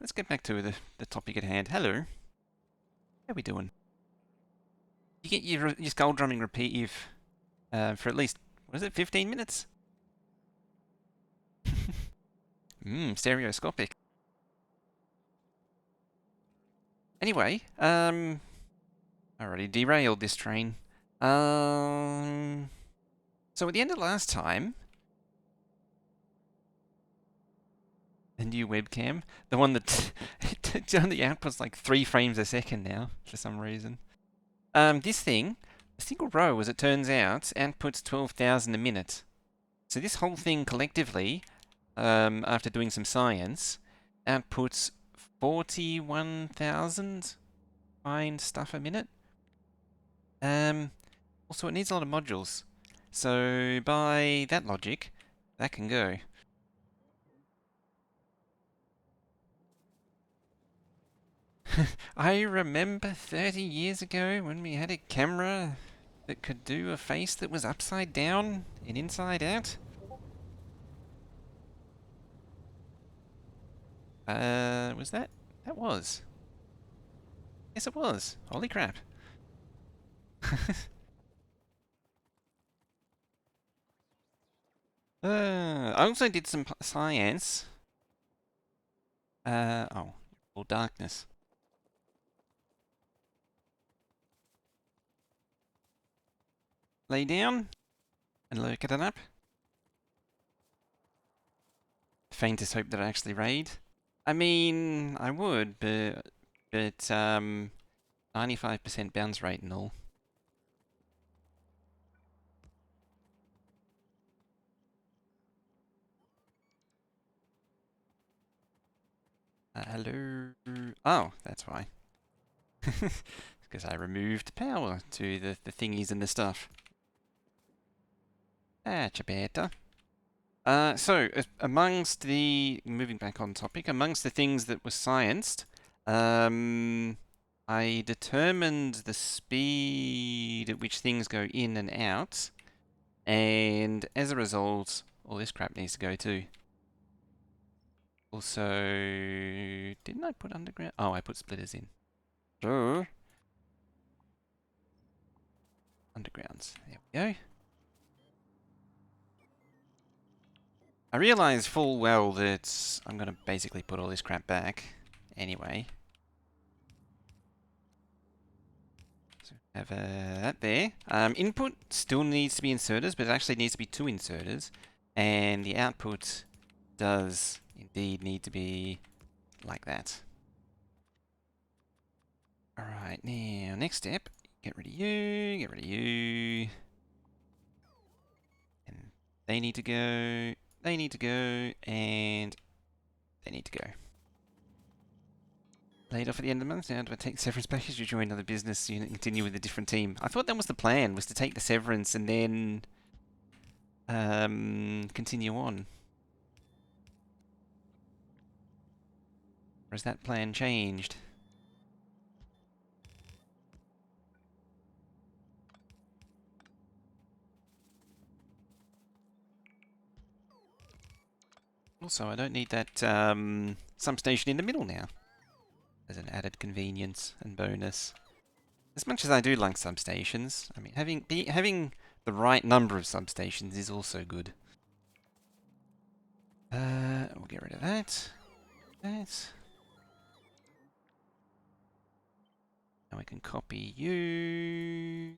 let's get back to the topic at hand. Hello, how we doing? You get your skull drumming repetitive for at least, what is it, 15 minutes? Stereoscopic. Anyway, already derailed this train. Um, so at the end of last time, the new webcam, the one that the output's like 3 frames a second now for some reason. This thing, a single row, as it turns out, outputs 12,000 a minute. So this whole thing collectively, after doing some science, outputs 41,000 fine stuff a minute. Also, it needs a lot of modules. So by that logic, that can go. I remember 30 years ago when we had a camera that could do a face that was upside down and inside out. Was that? That was. Yes, it was. Holy crap. I also did some science. Oh, all darkness. Lay down and look at it up. Faintest hope that I actually raid. I mean, I would, but 95% bounce rate and all. Hello. Oh, that's why. Because I removed power to the thingies and the stuff. That's better. So, amongst the... Moving back on topic, amongst the things that were scienced, I determined the speed at which things go in and out, and as a result, all this crap needs to go too. Also, didn't I put underground? Oh, I put splitters in. Sure. Undergrounds. There we go. I realise full well that I'm going to basically put all this crap back anyway. So have that there. Input still needs to be inserters, but it actually needs to be 2 inserters. And the output does indeed need to be like that. Alright, now next step. Get rid of you, get rid of you. And they need to go, they need to go, and they need to go. Laid off at the end of the month. Now do I take the severance package or join another business unit and continue with a different team? I thought that was the plan, was to take the severance and then continue on. Or has that plan changed? Also, I don't need that substation in the middle now. As an added convenience and bonus. As much as I do like substations, I mean, having the right number of substations is also good. We'll get rid of that. That. Now we can copy you.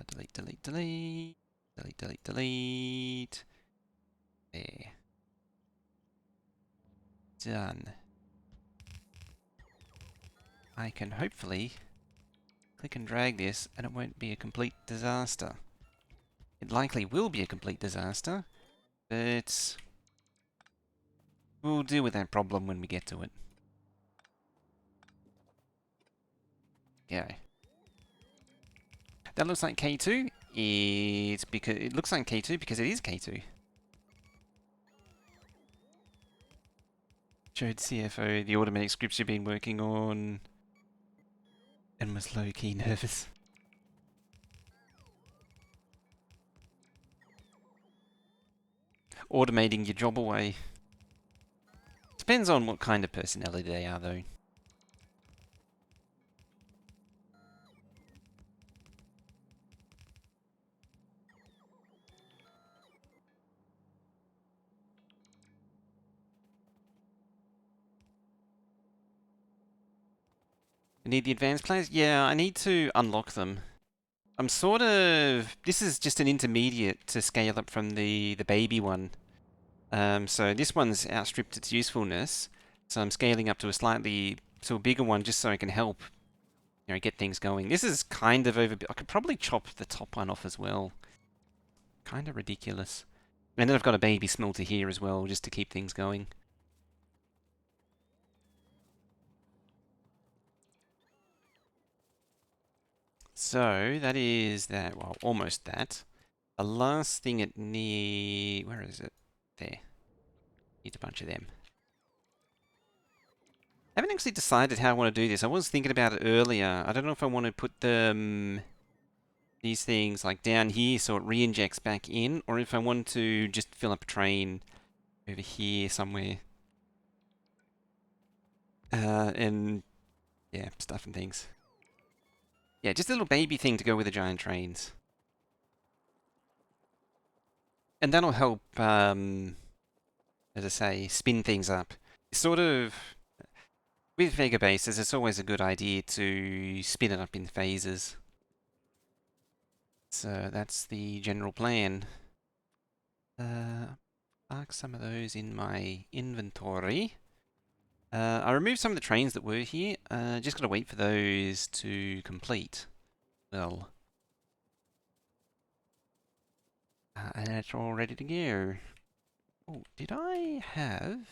Delete, delete, delete. Delete, delete, delete. There. Done. I can hopefully click and drag this and it won't be a complete disaster. It likely will be a complete disaster, but we'll deal with that problem when we get to it. Yeah. That looks like K2. It looks like K2 because it is K2. Showed CFO the automatic scripts you've been working on and was low-key nervous. Automating your job away. Depends on what kind of personality they are, though. I need the advanced players? Yeah, I need to unlock them. I'm sort of... This is just an intermediate to scale up from the baby one. So this one's outstripped its usefulness. So I'm scaling up to a bigger one just so I can help, get things going. This is kind of over... I could probably chop the top one off as well. Kind of ridiculous. And then I've got a baby smelter here as well, just to keep things going. So that is that. Well, almost that. The last thing it needs... Where is it? There. Needs a bunch of them. I haven't actually decided how I want to do this. I was thinking about it earlier. I don't know if I want to put these things like down here so it re-injects back in, or if I want to just fill up a train over here somewhere. And yeah, stuff and things. Yeah, just a little baby thing to go with the giant trains. And that'll help, as I say, spin things up. Sort of, with Megabases, it's always a good idea to spin it up in phases. So that's the general plan. Mark some of those in my inventory. I removed some of the trains that were here. Just gotta wait for those to complete. Well, and it's all ready to go. Oh, did I have?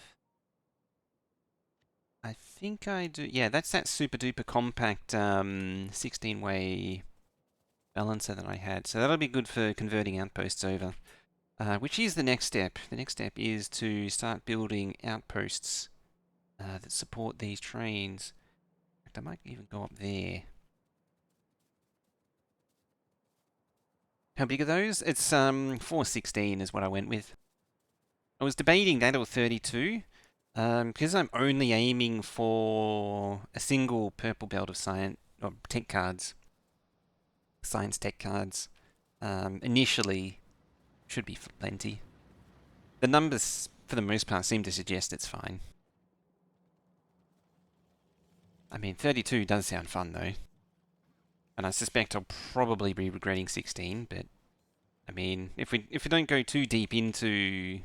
I think I do. Yeah, that's that super duper compact 16-way balancer that I had. So that'll be good for converting outposts over. Which is the next step. The next step is to start building outposts that support these trains. In fact, I might even go up there. How big are those? It's 416 is what I went with. I was debating that or 32. Because I'm only aiming for a single purple belt of science or tech cards, science tech cards. Initially, should be plenty. The numbers, for the most part, seem to suggest it's fine. I mean, 32 does sound fun though, and I suspect I'll probably be regretting 16. But I mean, if we don't go too deep into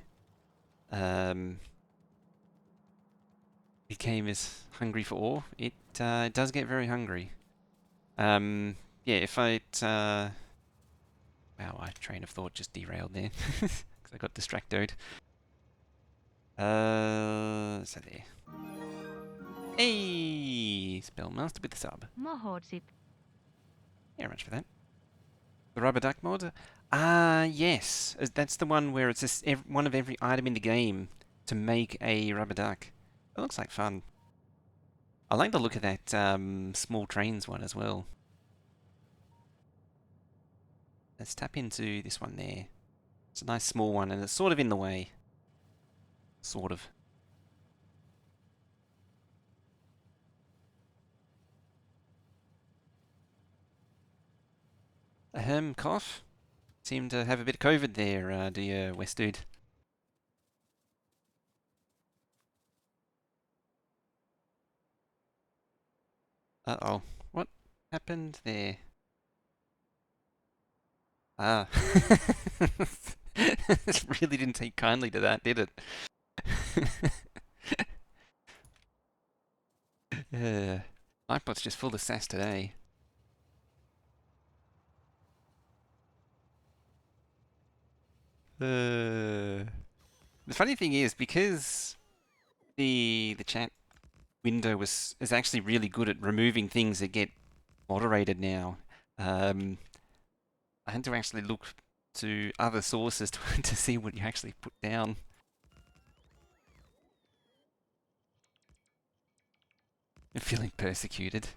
became as hungry for ore, it does get very hungry. Yeah, if wow, my train of thought just derailed there because I got distracted. So there. Hey, Spellmaster with the sub. Yeah, much for that. The rubber duck mod? Yes. That's the one where it's just one of every item in the game to make a rubber duck. It looks like fun. I like the look of that small trains one as well. Let's tap into this one there. It's a nice small one and it's sort of in the way. Sort of. Ahem, cough. Seem to have a bit of COVID there, do you, West Dude? Uh-oh. What happened there? Ah. This really didn't take kindly to that, did it? Yeah. iPod's just full of sass today. The funny thing is, because the chat window is actually really good at removing things that get moderated now. I had to actually look to other sources to see what you actually put down. I'm feeling persecuted.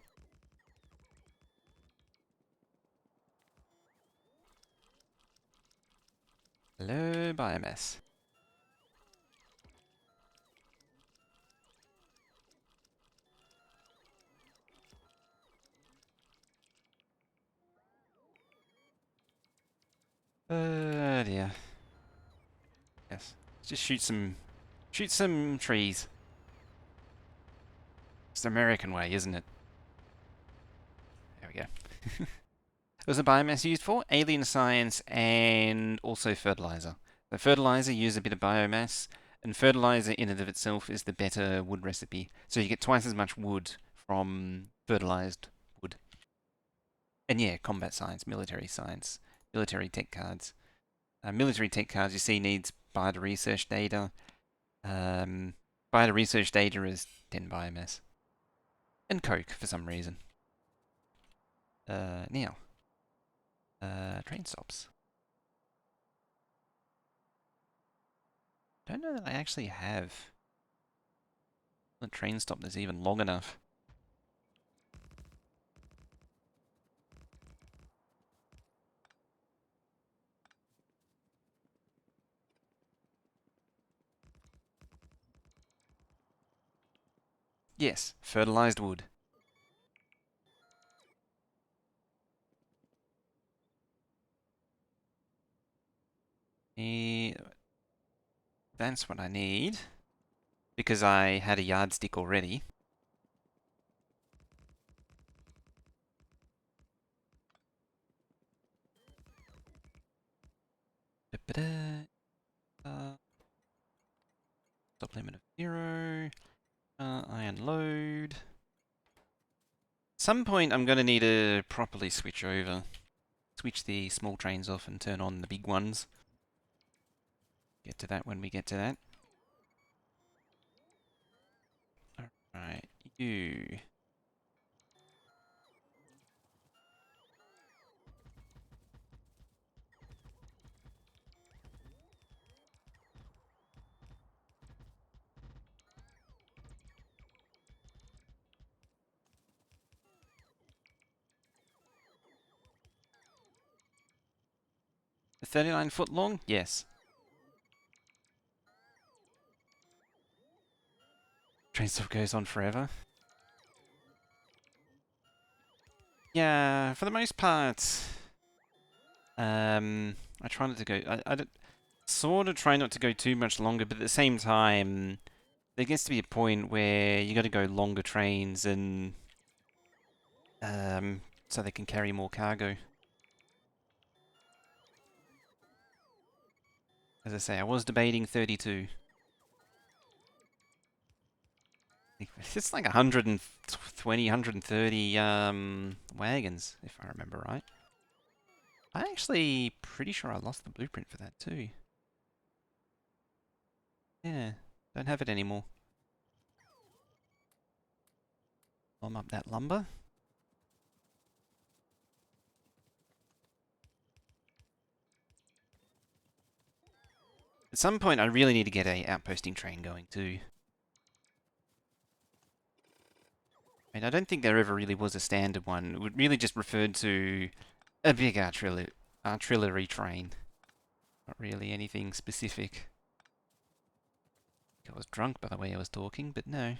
Hello, biomass. just shoot some trees. It's the American way, isn't it? There we go. What was the biomass used for? Alien science and also fertilizer. The fertilizer uses a bit of biomass, and fertilizer in and of itself is the better wood recipe. So you get twice as much wood from fertilized wood. And yeah, combat science, military tech cards. Military tech cards you see needs bio research data. Bio research data is 10 biomass. And coke for some reason. Now, train stops. Don't know that I actually have a train stop that's even long enough. Yes, fertilized wood. That's what I need. Because I had a yardstick already. Stop limit of 0. Iron load. Some point I'm going to need to properly switch over. Switch the small trains off and turn on the big ones. Get to that when we get to that. Alright, you. The 39-foot long? Yes. Train stop goes on forever. Yeah, for the most part. I try not to go. I sort of try not to go too much longer, but at the same time, there gets to be a point where you got to go longer trains and so they can carry more cargo. As I say, I was debating 32. It's like 120, 130 wagons, if I remember right. I'm actually pretty sure I lost the blueprint for that too. Yeah, don't have it anymore. Bomb up that lumber. At some point, I really need to get a outposting train going too. I mean, I don't think there ever really was a standard one. It would really just referred to a big artillery train. Not really anything specific. I was drunk by the way I was talking, but no.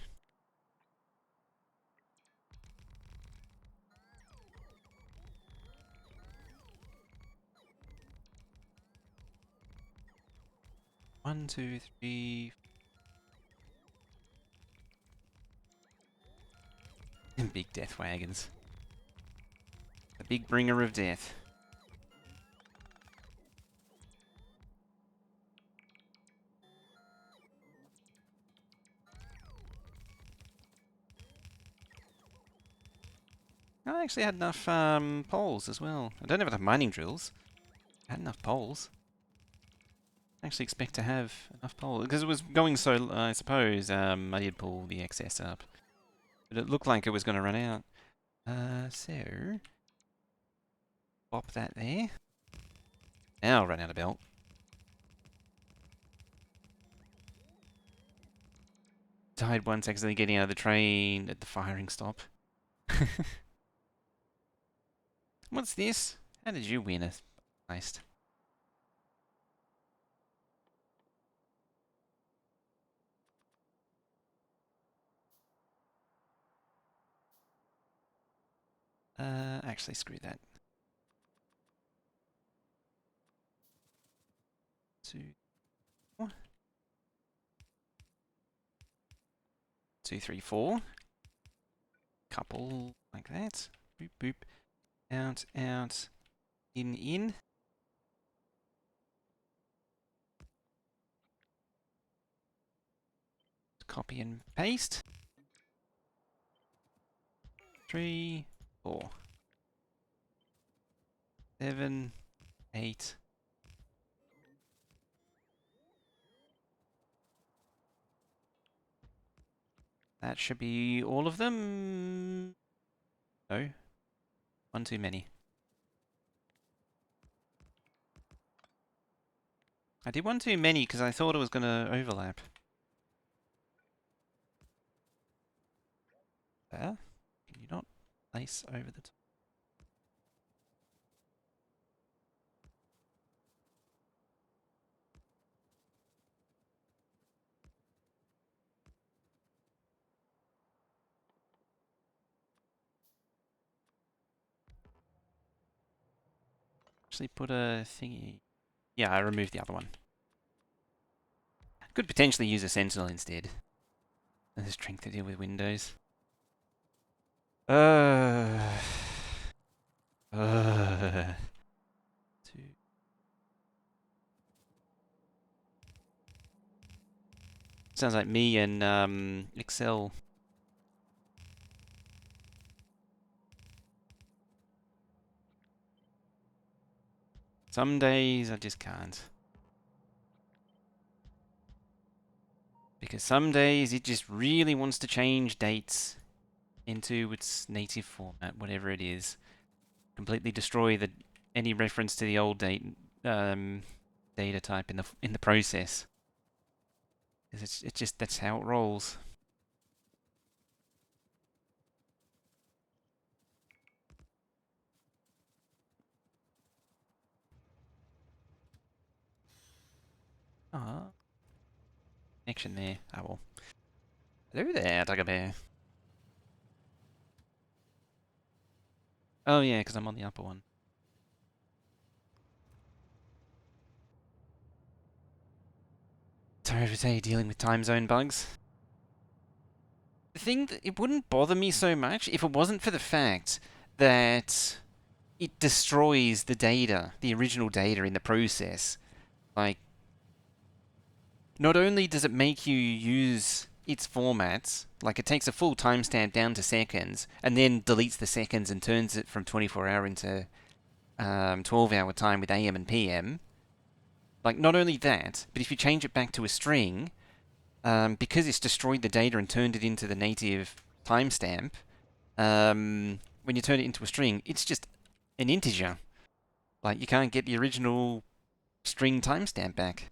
One, two, three. Big death wagons. The big bringer of death. I actually had enough poles as well. I don't have enough mining drills. I had enough poles. I actually expect to have enough poles. Because it was going so, I suppose, I did pull the excess up. But it looked like it was going to run out. So... Pop that there. Now I'll run out of belt. Died once accidentally getting out of the train at the firing stop. What's this? How did you win a heist? Actually, screw that. 2, 4. 2, 3, 4. Couple like that. Boop, boop. Out, out. In, in. Copy and paste. 3, 4. 7, 8. That should be all of them. No. One too many. I did one too many because I thought it was going to overlap. There. Can you not place over the top? Actually put a thingy. Yeah, I removed the other one. Could potentially use a Sentinel instead. There's a strength to deal with Windows. Uh, uh, two. Sounds like me and Excel. Some days I just can't. Because some days it just really wants to change dates into its native format, whatever it is. Completely destroy any reference to the old data type in the process. It's just that's how it rolls. Ah, connection there. Ah well. Hello there, Tiger Bear. Oh yeah, because I'm on the upper one. Sorry for say dealing with time zone bugs. The thing that it wouldn't bother me so much if it wasn't for the fact that it destroys the data, the original data in the process. Like, not only does it make you use its formats, like it takes a full timestamp down to seconds, and then deletes the seconds and turns it from 24-hour into 12-hour time with AM and PM. Like, not only that, but if you change it back to a string, because it's destroyed the data and turned it into the native timestamp, when you turn it into a string, it's just an integer. Like, you can't get the original string timestamp back.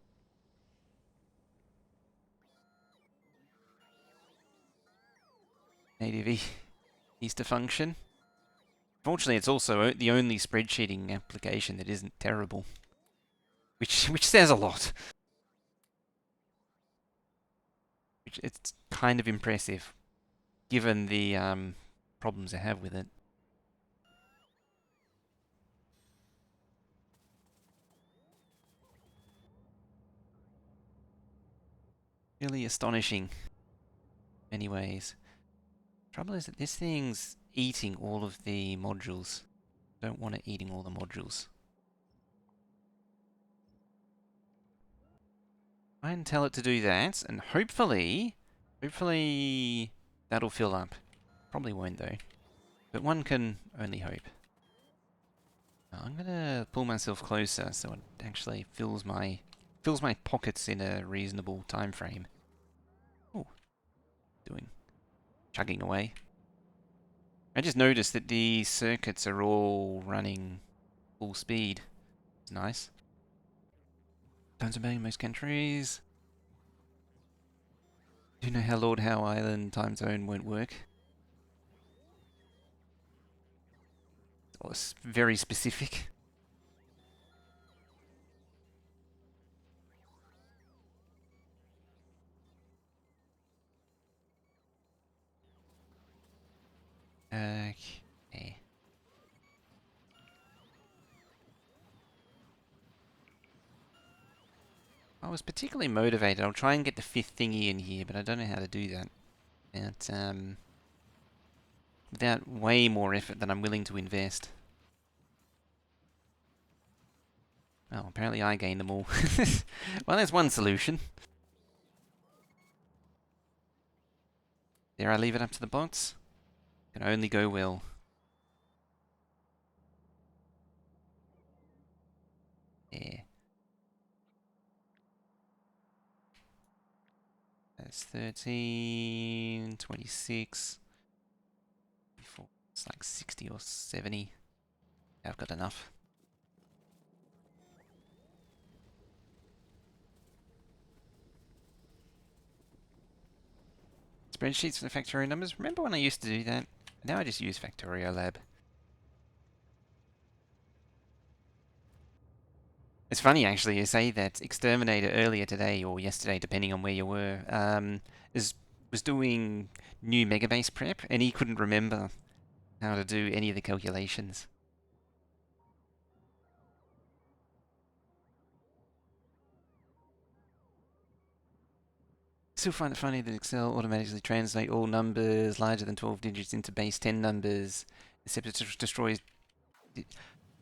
Native Easter function. Fortunately, it's also the only spreadsheeting application that isn't terrible, which says a lot. Which it's kind of impressive, given the problems I have with it. Really astonishing, in many ways. Trouble is that this thing's eating all of the modules. Don't want it eating all the modules. Try and tell it to do that, and hopefully that'll fill up. Probably won't though, but one can only hope. I'm gonna pull myself closer so it actually fills my pockets in a reasonable time frame. Oh, chugging away. I just noticed that the circuits are all running full speed. It's nice. Don't obey most countries. Do you know how Lord Howe Island time zone won't work? It's very specific. Okay. I was particularly motivated. I'll try and get the fifth thingy in here, but I don't know how to do that. without way more effort than I'm willing to invest. Well, apparently I gained them all. Well, there's one solution. Dare I leave it up to the bots? Can only go well. Yeah. That's 13, 26. Before it's like 60 or 70. I've got enough. Spreadsheets for the Factorio numbers. Remember when I used to do that? Now I just use Factorio Lab. It's funny actually, you say that Exterminator earlier today or yesterday, depending on where you were, is was doing new Megabase prep and he couldn't remember how to do any of the calculations. Still find it funny that Excel automatically translates all numbers larger than 12 digits into base 10 numbers, except it destroys.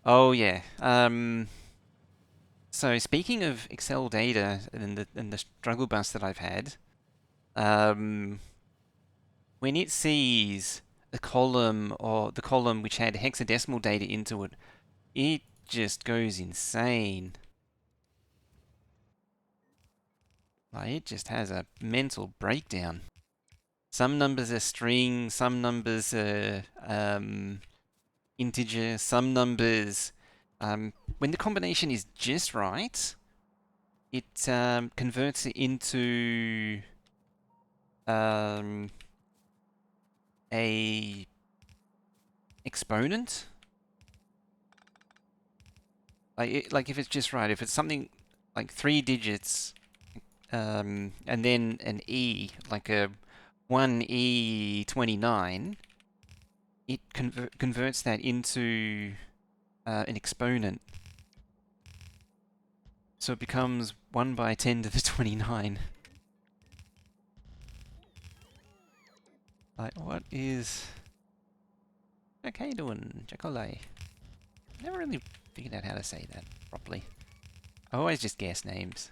Oh yeah. So speaking of Excel data and the struggle bus that I've had, um, when it sees a column or the column which had hexadecimal data into it, it just goes insane. Like it just has a mental breakdown. Some numbers are string, some numbers are integer, some numbers. When the combination is just right, it converts it into a exponent. Like if it's just right, if it's something like 3 digits, and then an e, like a 1e29, it converts that into an exponent. So it becomes 1 by 10 to the 29. Like, what is... Okay, doing Chocolate. Never really figured out how to say that properly. I always just guess names.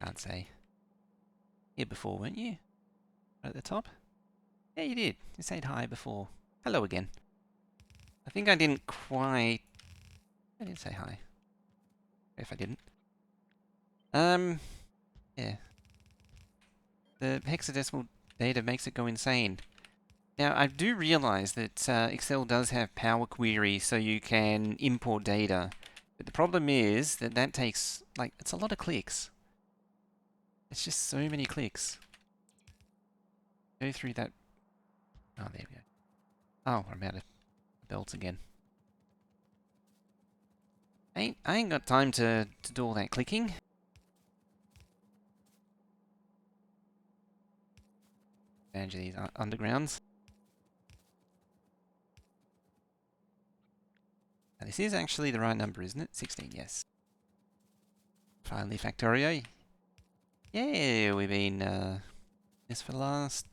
Can't say. Here before, weren't you? Right at the top? Yeah, you did. You said hi before. Hello again. I think I didn't quite... I didn't say hi. If I didn't. Yeah. The hexadecimal data makes it go insane. Now, I do realize that Excel does have Power Query, so you can import data. But the problem is that that takes, like, it's a lot of clicks. It's just so many clicks. Go through that. Oh, there we go. Oh, I'm out of belts again. I ain't got time to do all that clicking. Advantage of these undergrounds. Now, this is actually the right number, isn't it? 16, yes. Finally, Factorio. Yeah, we've been this for the last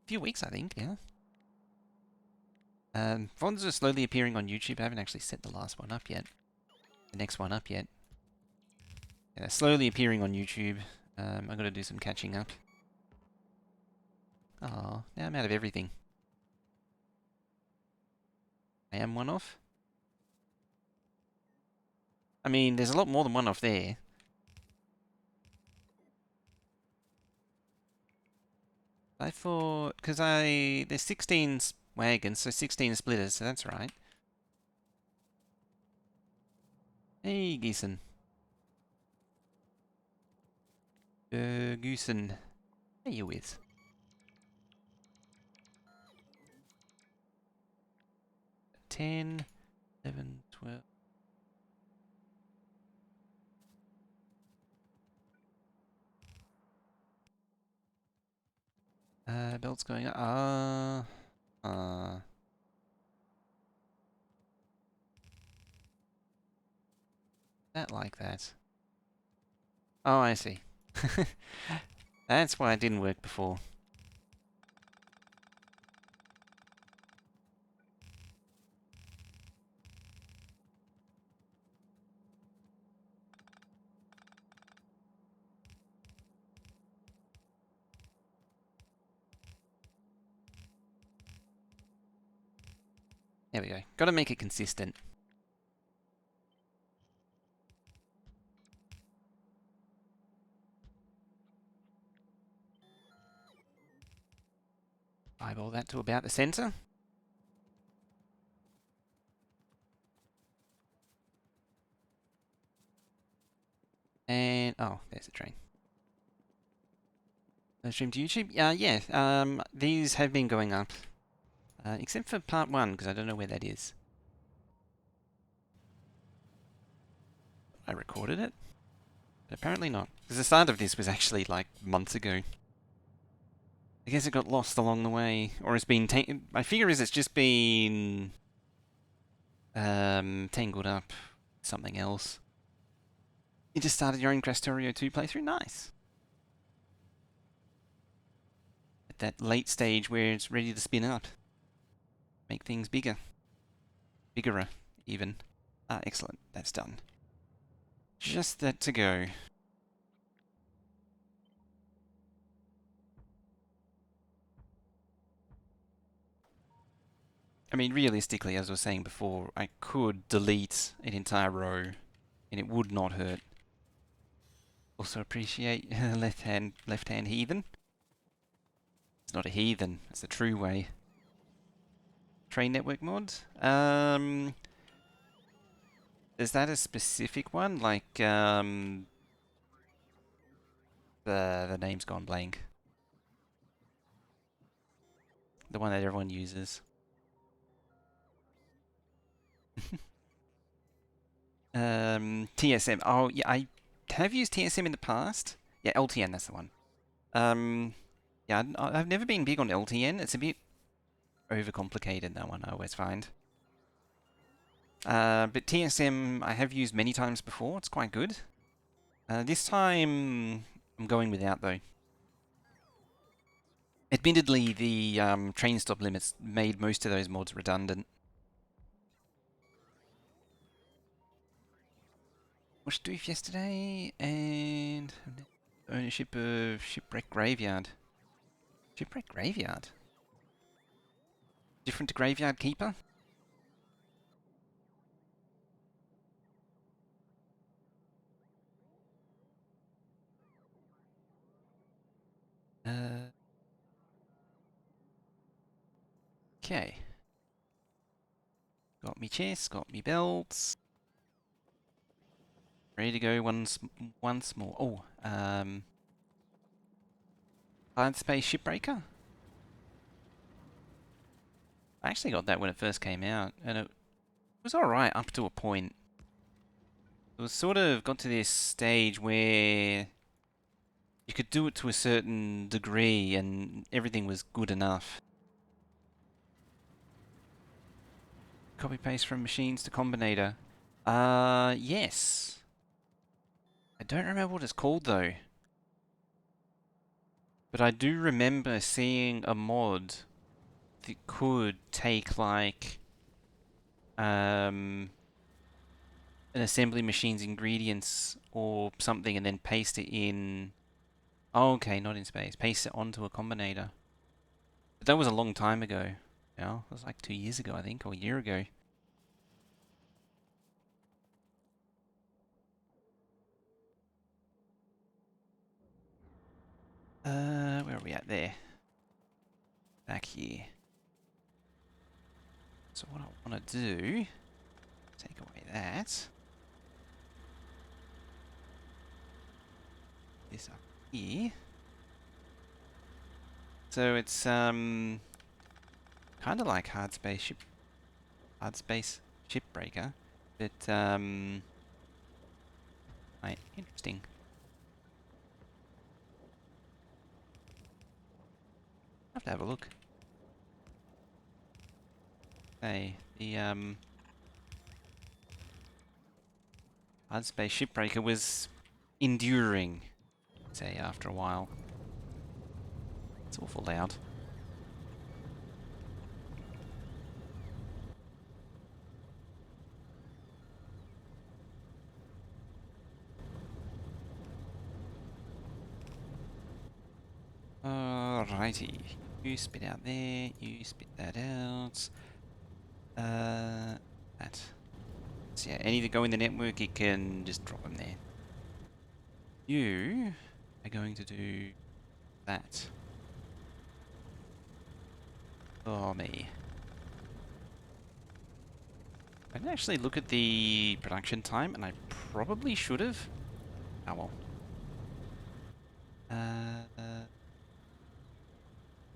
few weeks, I think, yeah. VODs are slowly appearing on YouTube. I haven't actually set the last one up yet. The next one up yet. Yeah, slowly appearing on YouTube. I've got to do some catching up. Oh, now I'm out of everything. I am one off. I mean, there's a lot more than one off there. I thought, because there's 16 wagons, so 16 splitters, so that's right. Hey, Geeson. Goosen. How you with? 10, 11, 12. Belt's going up. That like that. Oh, I see. That's why it didn't work before. There we go. Got to make it consistent. Eyeball that to about the center. And, oh, there's the train. Stream to YouTube? Yeah. These have been going up. Except for part 1, because I don't know where that is. I recorded it? But apparently not. Because the start of this was actually, like, months ago. I guess it got lost along the way. Or it's been taken... My figure is it's just been... tangled up with something else. You just started your own Factorio 2 playthrough? Nice. At that late stage where it's ready to spin up. Make things bigger. Biggerer, even. Ah, excellent. That's done. Just that to go. I mean, realistically, as I was saying before, I could delete an entire row and it would not hurt. Also appreciate left hand heathen. It's not a heathen, it's the true way. Train network mod? Is that a specific one? Like, the name's gone blank. The one that everyone uses. TSM. Oh, yeah, I have used TSM in the past. Yeah, LTN, that's the one. Yeah, I've never been big on LTN. It's a bit overcomplicated, that one, I always find. But TSM I have used many times before. It's quite good. This time I'm going without, though. Admittedly, the train stop limits made most of those mods redundant. Watched Doof yesterday, and ownership of Shipwreck Graveyard. Shipwreck Graveyard? Different to Graveyard Keeper? Okay. Got me chest, got me belts. Ready to go once more. Oh, Hard Space Shipbreaker? I actually got that when it first came out, and it was alright up to a point. It was sort of got to this stage where you could do it to a certain degree and everything was good enough. Copy paste from machines to Combinator. Yes. I don't remember what it's called though. But I do remember seeing a mod that could take like an assembly machine's ingredients or something and then paste it in. Oh, okay, not in space. Paste it onto a combinator. But that was a long time ago. Now, it was like 2 years ago, I think, or a year ago. Where are we at there? Back here. So what I want to do, take away that. This up here. So it's kind of like Hard Space Shipbreaker, but right, interesting. I'll have to have a look. Hey, the Hard Space Shipbreaker was enduring, say, after a while. It's awful loud. Alrighty. You spit out there, you spit that out. That. So yeah, any that go in the network, it can just drop them there. You are going to do that. For me. I didn't actually look at the production time, and I probably should have. Oh well.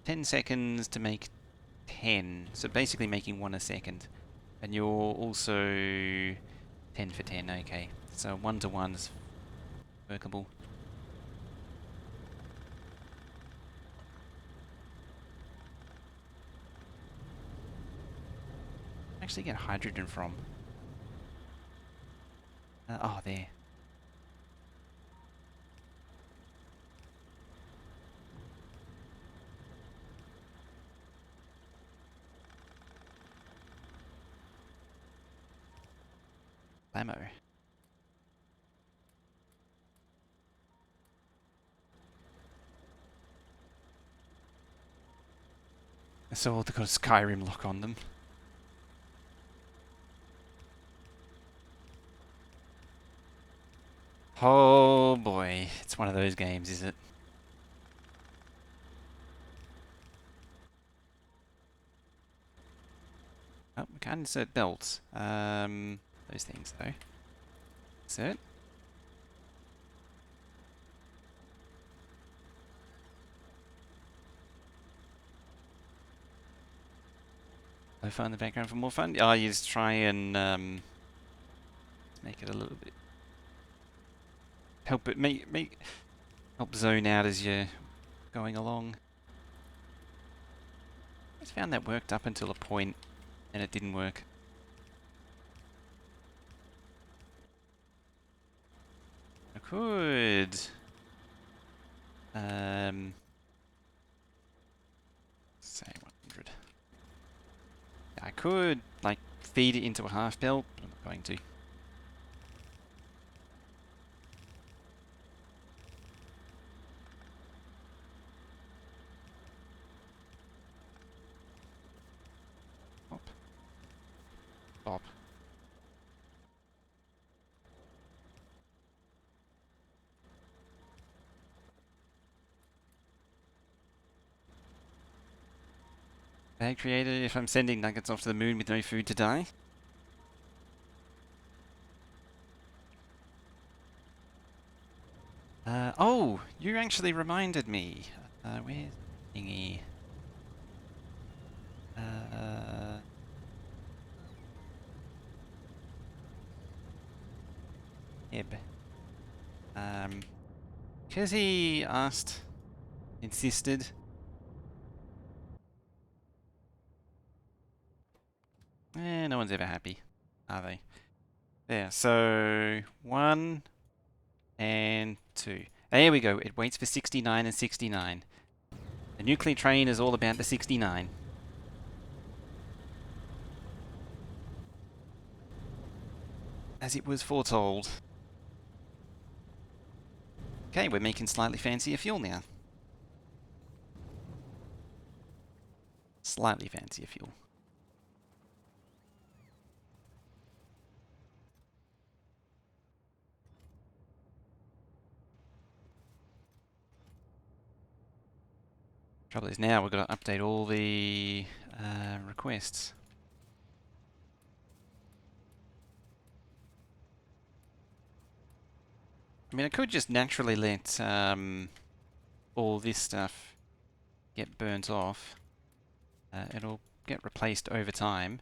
10 seconds to make 10. So basically making 1 a second. And you're also 10 for 10, okay. So 1 to 1 is workable. Actually get hydrogen from? Oh, there. Blammo. So they've got a Skyrim lock on them. Oh boy, it's one of those games, is it? Oh, we can't insert belts. Those things though. Insert. Low fun in the background for more fun. Oh, you just try and make it a little bit. Help it help zone out as you're going along. I just found that worked up until a point, and it didn't work. I could say 100. I could like feed it into a half belt, but I'm not going to. Pop. Pop. Bag creator, if I'm sending nuggets off to the moon with no food to die. Oh, you actually reminded me. Where's thingy? Eb. Because he asked, insisted. No one's ever happy, are they? There, so 1 and 2. There we go. It waits for 69 and 69. The nuclear train is all about the 69. As it was foretold. Okay, we're making slightly fancier fuel now. Slightly fancier fuel. Trouble is now we've got to update all the requests. I mean, I could just naturally let all this stuff get burnt off. It'll get replaced over time.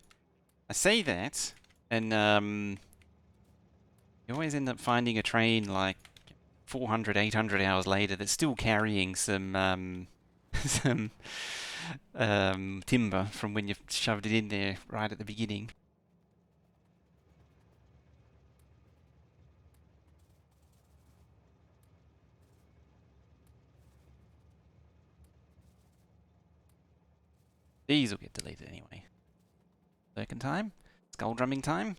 I say that, and you always end up finding a train like 400, 800 hours later that's still carrying some some timber from when you shoved it in there right at the beginning. These will get deleted anyway. Lurkin time? Skull drumming time?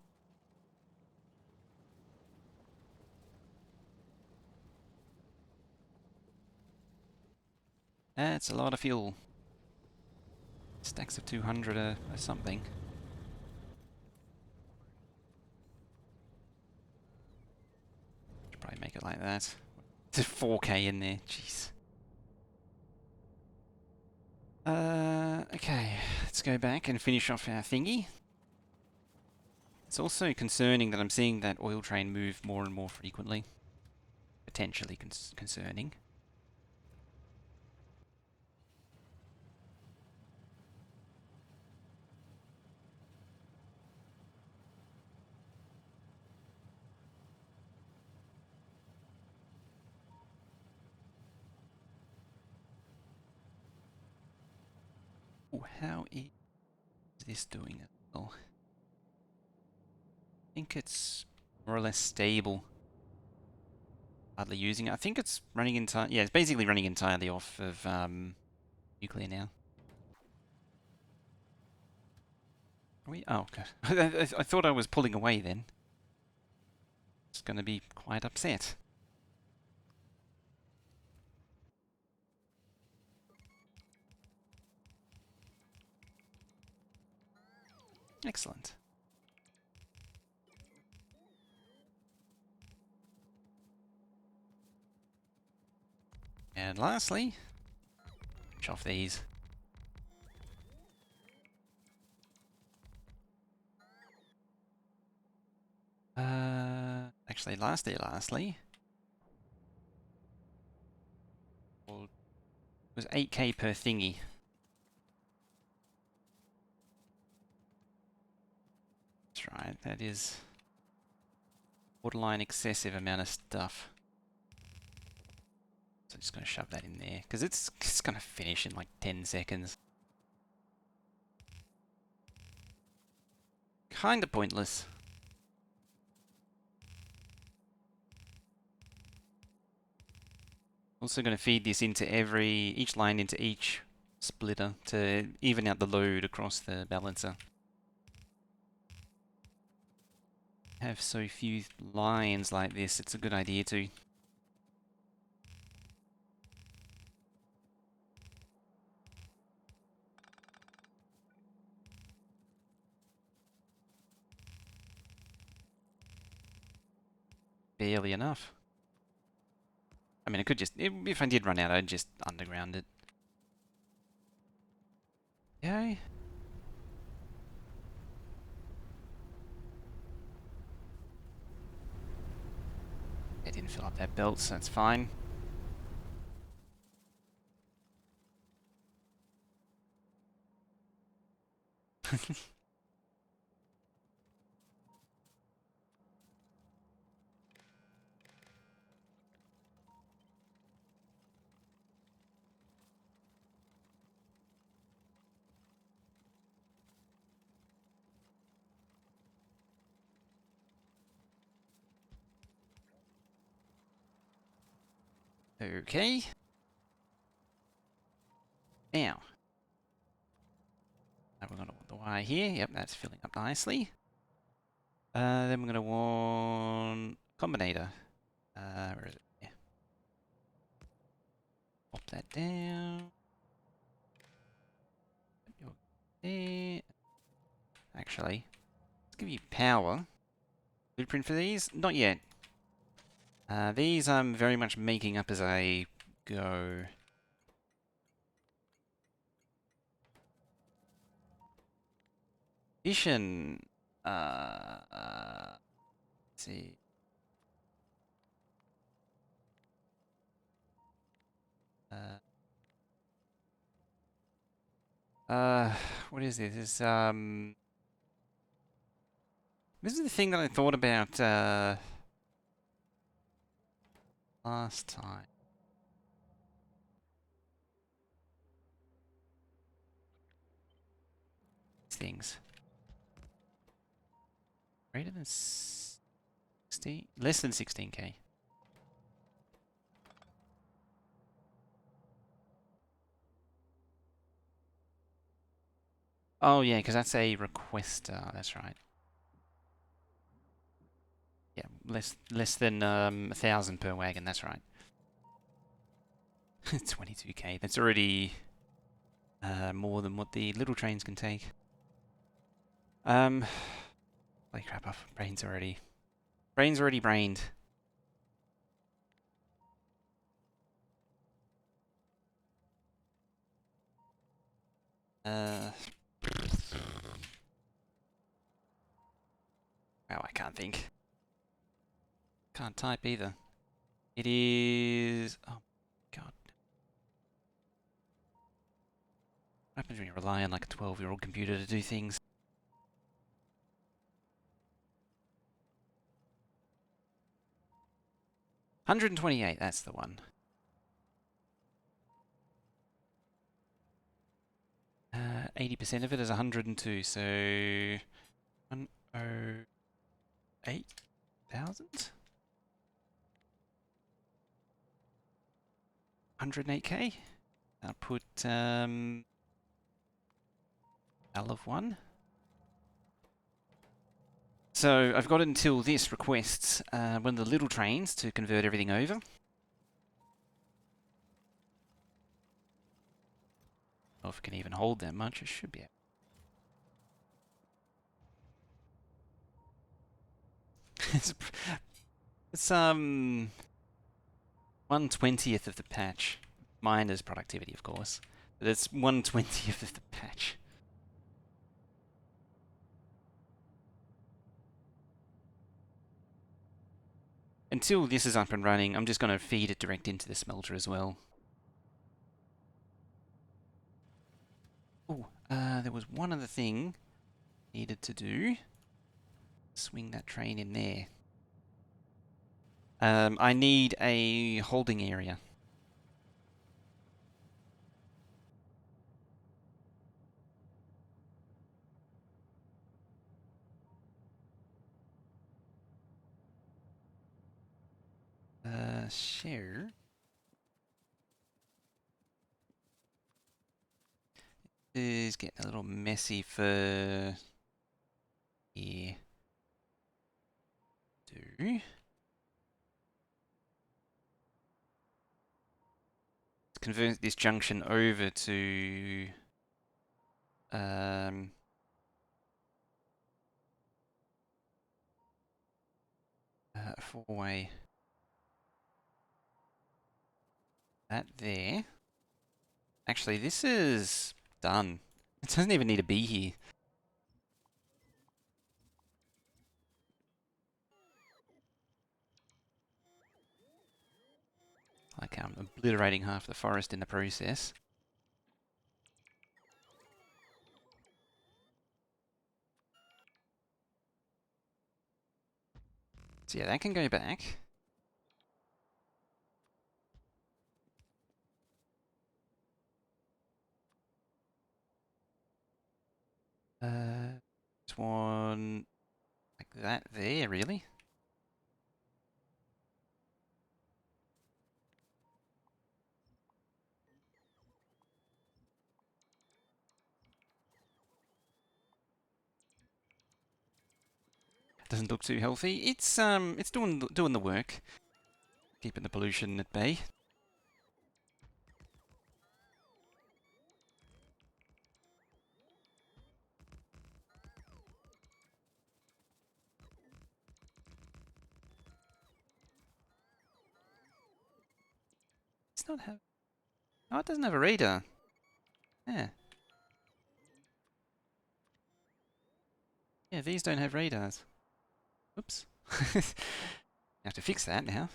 That's a lot of fuel. Stacks of 200 or something. like that. There's 4K in there. Jeez. Okay, let's go back and finish off our thingy. It's also concerning that I'm seeing that oil train move more and more frequently. Potentially concerning. Ooh, how is this doing it? Well, I think it's more or less stable. Hardly using it. I think it's running entirely. Yeah, it's basically running entirely off of nuclear now. Are we? Oh, okay. I thought I was pulling away then. It's going to be quite upset. Excellent. And lastly, finish off these. Actually, lastly, well, it was 8K per thingy. That's right, that is borderline excessive amount of stuff. So I'm just going to shove that in there, because it's going to finish in like 10 seconds. Kinda pointless. Also going to feed this into each line into each splitter to even out the load across the balancer. Have so few lines like this, it's a good idea to. Barely enough. I mean, I could just, if I did run out, I'd just underground it. Yay. I didn't fill up that belt, so that's fine. Okay. Now, we're going to want the wire here. Yep, that's filling up nicely. Then we're going to want combinator. Where is it? Yeah. Pop that down. There. Actually, let's give you power. Blueprint for these? Not yet. These I'm very much making up as I go. Vision. Let's see. What is this? This is the thing that I thought about last time. These things. Greater than 16? Less than 16K. Oh yeah, because that's a requester. That's right. Yeah, less than 1,000 per wagon. That's right. 22K. That's already more than what the little trains can take. Holy crap! Brain's already brained. Wow, I can't think. Can't type either. It is... Oh, God. What happens when you rely on like a 12-year-old computer to do things? $128, that's the one. 80% of it is 102, so 108,000? 108k? I'll put L of 1. So I've got until this requests one of the little trains to convert everything over. Or if it can even hold that much, it should be able. It's 1/20th of the patch. Minus productivity, of course. But it's 1/20th of the patch. Until this is up and running, I'm just going to feed it direct into the smelter as well. Oh, there was one other thing needed to do. Swing that train in there. I need a holding area. Share. Is getting a little messy for here. Let's convert this junction over to a four-way. That there. Actually, this is done. It doesn't even need to be here. Like I'm obliterating half the forest in the process. So yeah, that can go back. This one like that there, really. Doesn't look too healthy. It's doing the work, keeping the pollution at bay. It's not have. Oh, it doesn't have a radar. Yeah. Yeah, these don't have radars. Oops. Have to fix that now.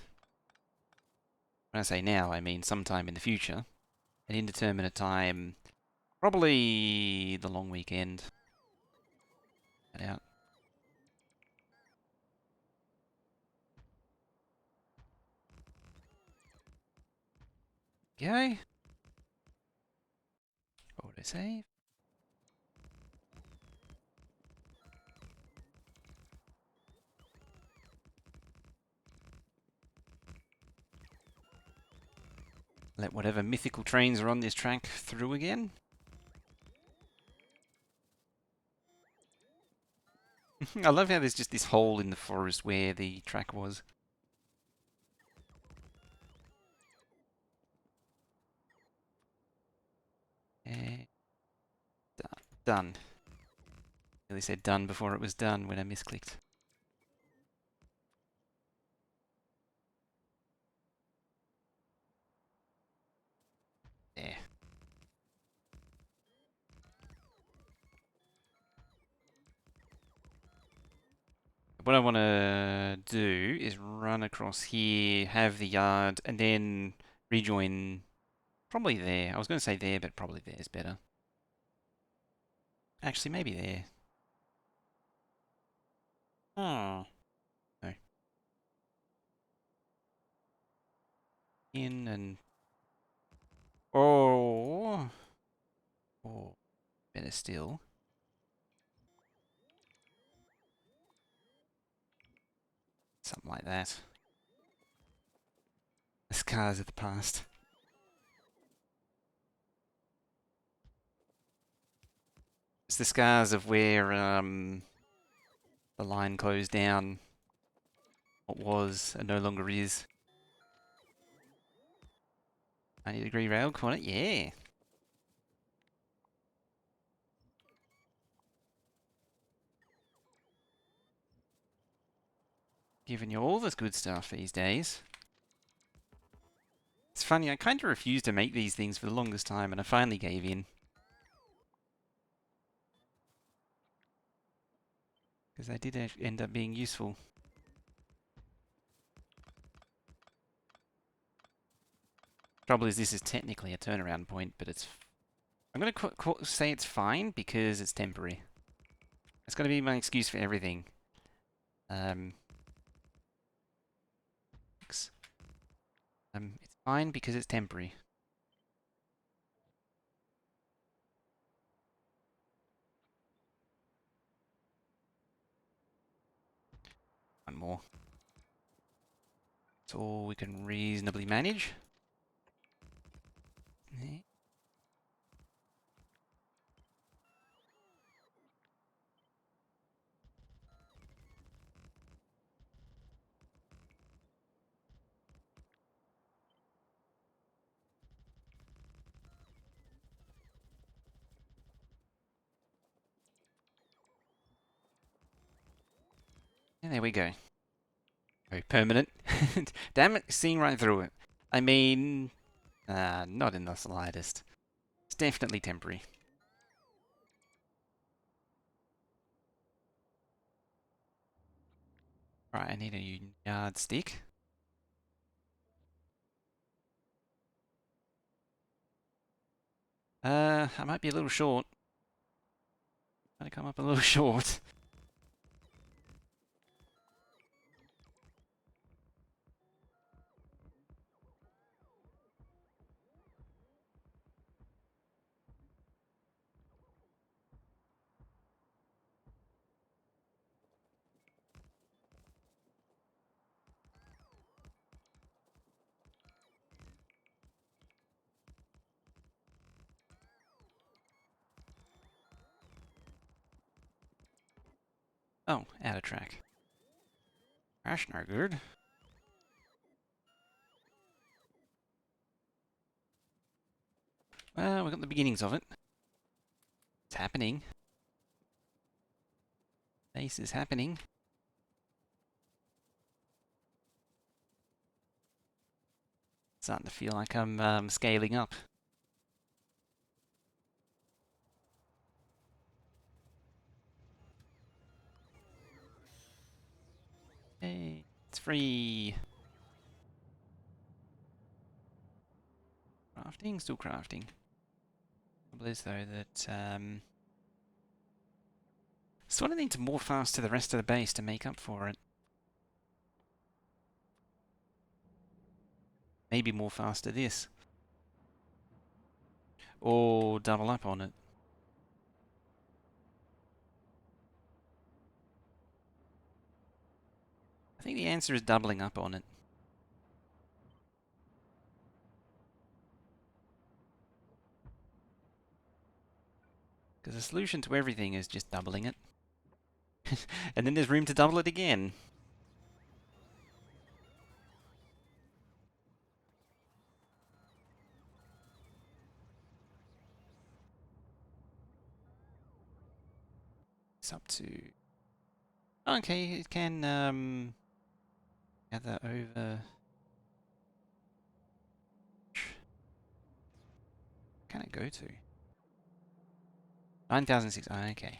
When I say now, I mean sometime in the future. An indeterminate time. Probably the long weekend. Get out. Go. Autosave. Let whatever mythical trains are on this track through again. I love how there's just this hole in the forest where the track was. And done. Nearly said done before it was done when I misclicked. There. What I want to do is run across here, have the yard, and then rejoin probably there. I was going to say there, but probably there is better. Actually, maybe there. Oh, no. In and... Oh, oh, better still. Something like that. The scars of the past. It's the scars of where the line closed down. What was and no longer is. 90-degree rail corner, yeah. Giving you all this good stuff these days. It's funny, I kind of refused to make these things for the longest time, and I finally gave in. Because they did end up being useful. Trouble is, this is technically a turnaround point, but it's... I'm going to say it's fine because it's temporary. It's going to be my excuse for everything. It's fine because it's temporary. One more. That's all we can reasonably manage. And there we go. Very permanent. Damn it, seeing right through it. I mean, not in the slightest. It's definitely temporary. Right, I need a yardstick. I might be a little short. Might come up a little short. Oh, out of track. That's no good. Well, we got the beginnings of it. It's happening. This is happening. Starting to feel like I'm scaling up. Hey, it's free. Crafting, still crafting. Trouble is though that sort of need to morph fast to the rest of the base to make up for it. Maybe more fast to this. Or double up on it. I think the answer is doubling up on it. Because the solution to everything is just doubling it. And then there's room to double it again. It's up to... Okay, it can gather over... Can it go to? 9,006. Okay.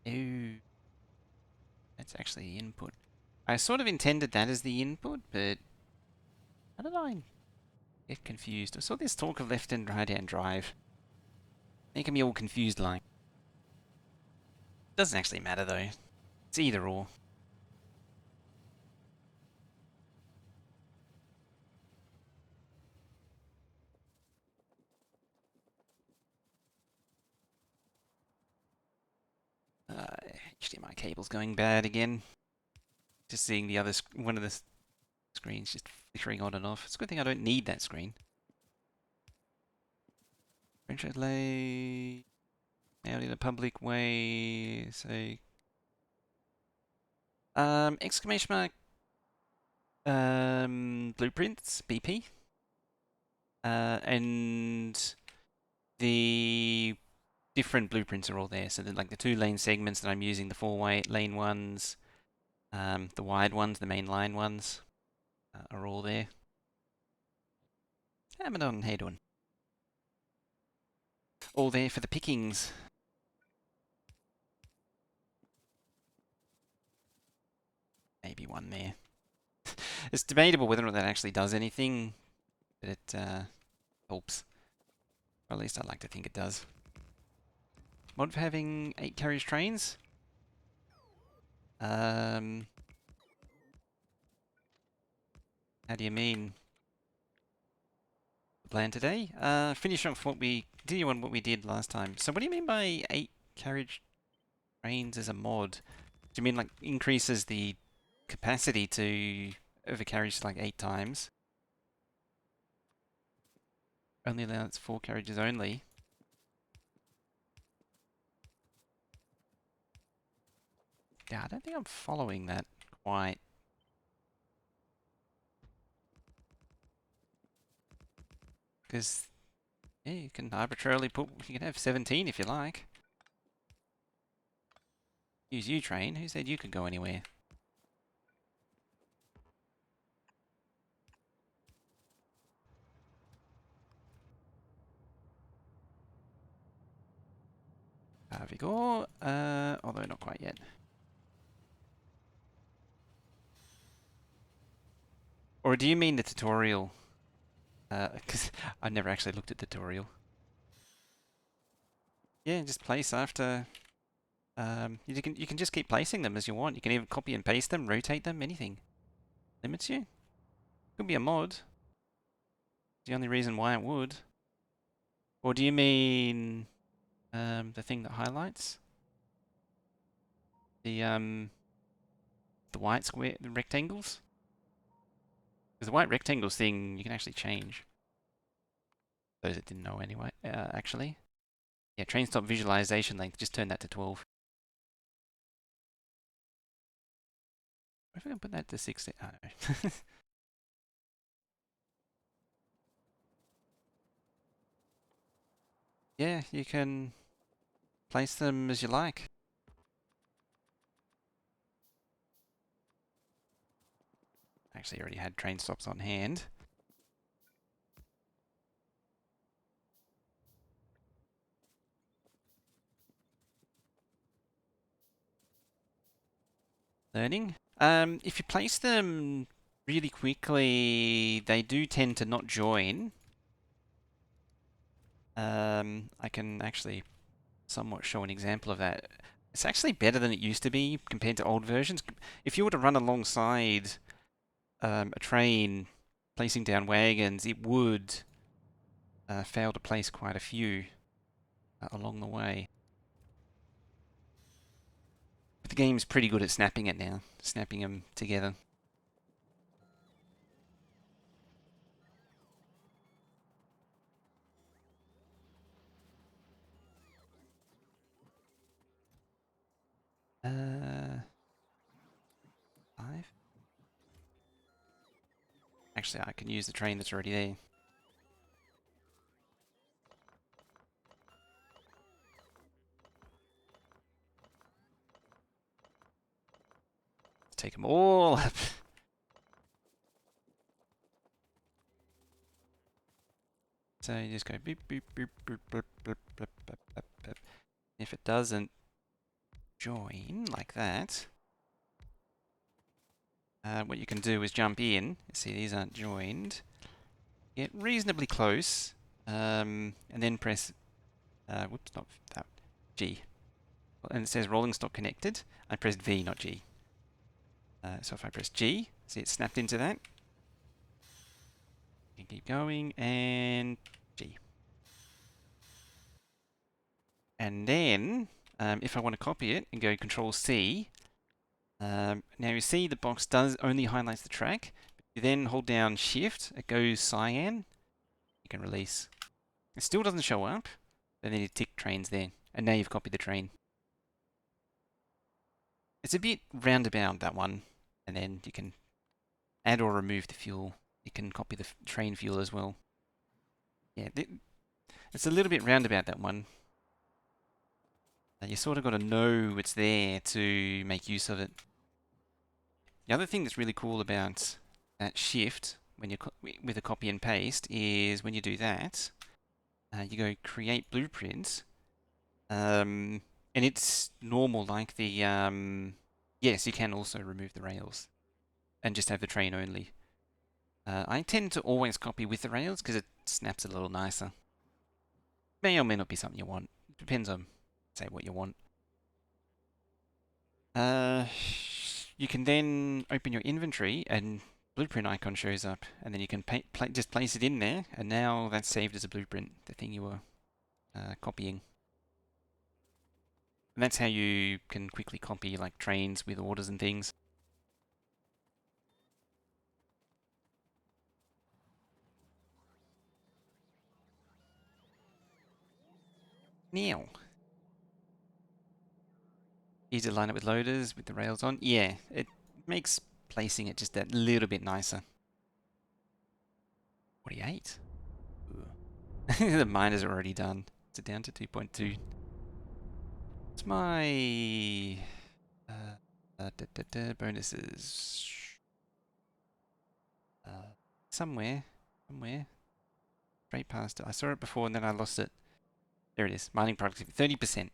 Ooh, that's actually the input. I sort of intended that as the input, but how did I get confused? I saw this talk of left and right hand drive. Making me all confused like. Doesn't actually matter though. It's either or. HDMI cable's going bad again. Just seeing the other one of the screens just flickering on and off. It's a good thing I don't need that screen. French lay out in a public way. Say exclamation mark blueprints BP and the different blueprints are all there. So like the 2 lane segments that I'm using, the 4 lane ones, the wide ones, the main line ones are all there. Hammer on head one. All there for the pickings. Maybe one there. It's debatable whether or not that actually does anything, but it helps. Or at least I like to think it does. Mod for having 8 carriage trains. How do you mean? The plan today? Finish off what we continue on what we did last time. So what do you mean by 8 carriage trains as a mod? Do you mean like increases the capacity to of a carriage like 8 times? Only allows 4 carriages only. Yeah, I don't think I'm following that quite. Because, yeah, you can arbitrarily put, you can have 17 if you like. Use U train. Who said you could go anywhere? Vigor, although not quite yet. Or do you mean the tutorial? Because I never actually looked at the tutorial. Yeah, just place after. You can just keep placing them as you want. You can even copy and paste them, rotate them, anything. Limits you. Could be a mod. The only reason why it would. Or do you mean the thing that highlights the white square, the rectangles? Because the white rectangles thing you can actually change. Those that didn't know anyway, actually. Yeah, train stop visualization length, just turn that to 12. If I can put that to 16, I don't know. Yeah, you can place them as you like. Actually, already had train stops on hand. Learning. If you place them really quickly, they do tend to not join. I can actually somewhat show an example of that. It's actually better than it used to be compared to old versions. If you were to run alongside a train placing down wagons, it would fail to place quite a few along the way. But the game's pretty good at snapping it now, snapping them together. Uh, 5? Actually, I can use the train that's already there. Let's take them all up. So you just go beep, beep, beep, beep, beep, beep, beep, beep, beep, beep. If it doesn't join like that, what you can do is jump in. See, these aren't joined. Get reasonably close, and then press, whoops, not that, G. And it says rolling stock connected. I pressed V, not G. So if I press G, see it snapped into that. You can keep going, and G. And then, if I want to copy it and go Control C, now you see the box does only highlights the track. You then hold down Shift, it goes cyan. You can release. It still doesn't show up, but then you tick trains there, and now you've copied the train. It's a bit roundabout, that one, and then you can add or remove the fuel. You can copy the train fuel as well. Yeah, it's a little bit roundabout, that one. You sort of got to know it's there to make use of it. The other thing that's really cool about that shift when you with a copy and paste is when you do that, you go create blueprints, and it's normal like the yes, you can also remove the rails and just have the train only. I tend to always copy with the rails because it snaps a little nicer. May or may not be something you want. Depends on, say, what you want. You can then open your inventory and blueprint icon shows up, and then you can just place it in there, and now that's saved as a blueprint, the thing you were copying. And that's how you can quickly copy like trains with orders and things. Now, easy to line up with loaders with the rails on. Yeah, it makes placing it just that little bit nicer. 48. The miners are already done. It's down to 2.2. What's my bonuses? Somewhere, straight past it. I saw it before and then I lost it. There it is. Mining productivity, 30%.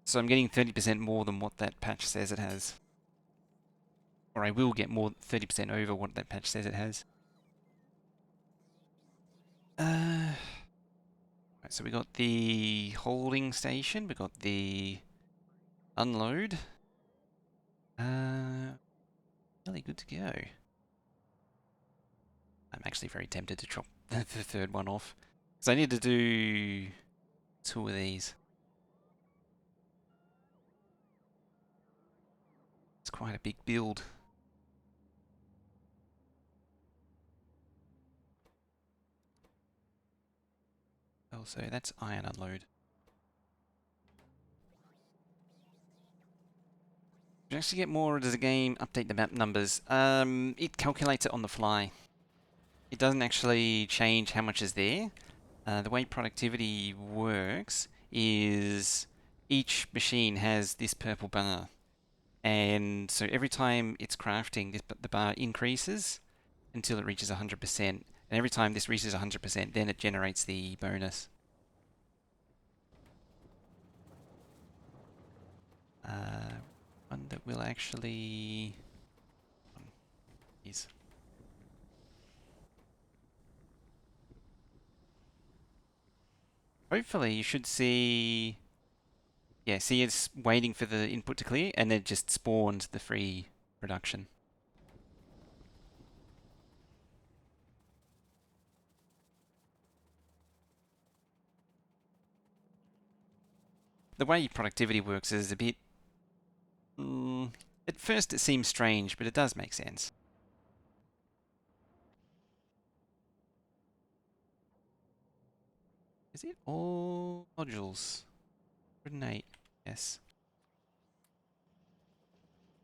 So I'm getting 30% more than what that patch says it has. Or I will get more 30% over what that patch says it has. Right, so we got the holding station, we got the unload. Really good to go. I'm actually very tempted to chop the third one off. So I need to do 2 of these. It's quite a big build. Also, that's iron unload. To actually get more, does the game update the map numbers? It calculates it on the fly. It doesn't actually change how much is there. The way productivity works is each machine has this purple bar. And so every time it's crafting, the bar increases until it reaches 100%. And every time this reaches 100%, then it generates the bonus. One that will actually... is. Hopefully you should see... Yeah, see it's waiting for the input to clear, and then it just spawned the free production. The way productivity works is a bit... at first it seems strange, but it does make sense. Is it all modules? 108, yes.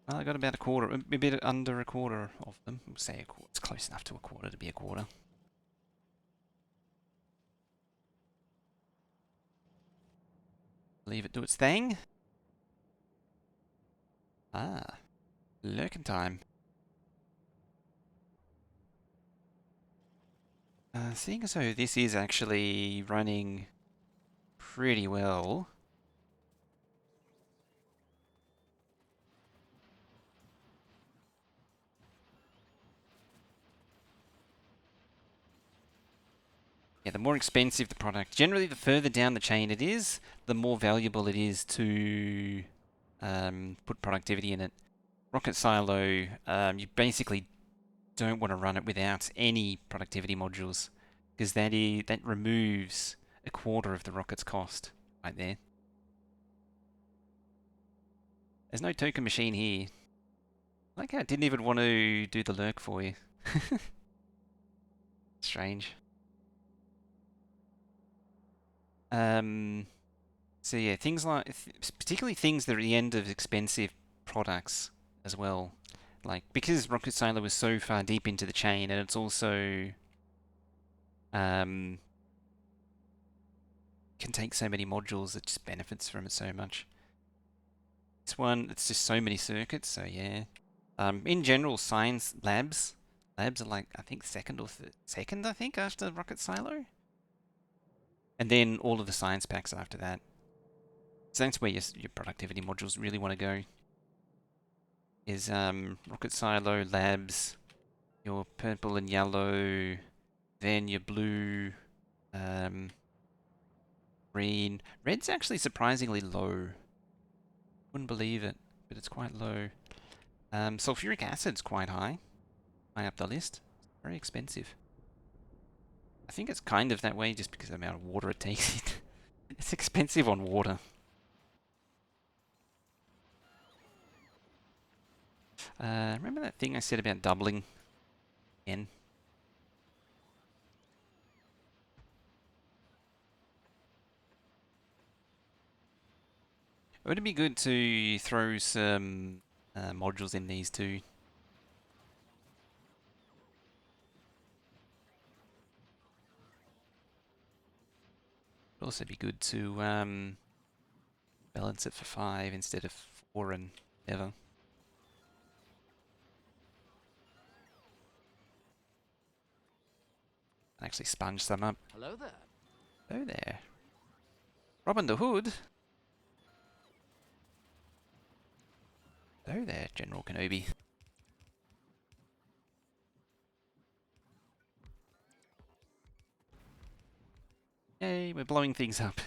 Well, I got about a quarter, a bit under a quarter of them. We'll say a quarter. It's close enough to a quarter to be a quarter. Leave it do its thing. Ah, lurking time. Seeing as though this is actually running pretty well, Yeah, the more expensive the product, generally the further down the chain it is, the more valuable it is to put productivity in it. Rocket Silo, you basically don't want to run it without any productivity modules because that removes a quarter of the rocket's cost right there. There's no token machine here. Like how it didn't even want to do the lurk for you. Strange. Um, so yeah, things like, particularly things that are at the end of expensive products as well. Like, because Rocket Sailor was so far deep into the chain, and it's also um, can take so many modules, it just benefits from it so much. This one, it's just so many circuits, so yeah. In general, science labs are like, I think second or second, I think, after Rocket Silo. And then all of the science packs after that. So that's where your productivity modules really want to go. Is Rocket Silo, Labs, your purple and yellow, then your blue, um, green. Red's actually surprisingly low. Wouldn't believe it, but it's quite low. Sulfuric acid's quite high up the list. Very expensive. I think it's kind of that way just because of the amount of water it takes it. It's expensive on water. Remember that thing I said about doubling again? Would it be good to throw some modules in these too? Would also be good to balance it for 5 instead of 4 and whatever. Actually sponge some up. Hello there. Hello there. Robin the Hood. Hello there, General Kenobi. Yay, we're blowing things up.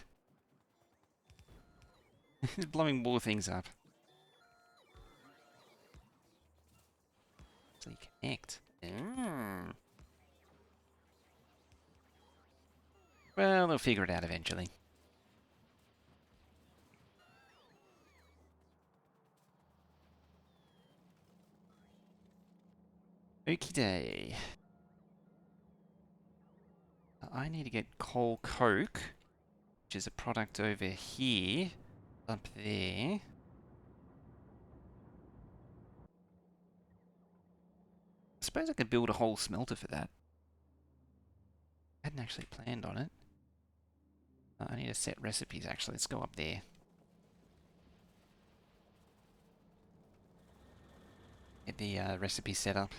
Blowing more things up. Actually connect. Well, they'll figure it out eventually. Okie day. I need to get coal coke, which is a product over here, up there. I suppose I could build a whole smelter for that. I hadn't actually planned on it. I need to set recipes actually. Let's go up there. Get the recipe set up.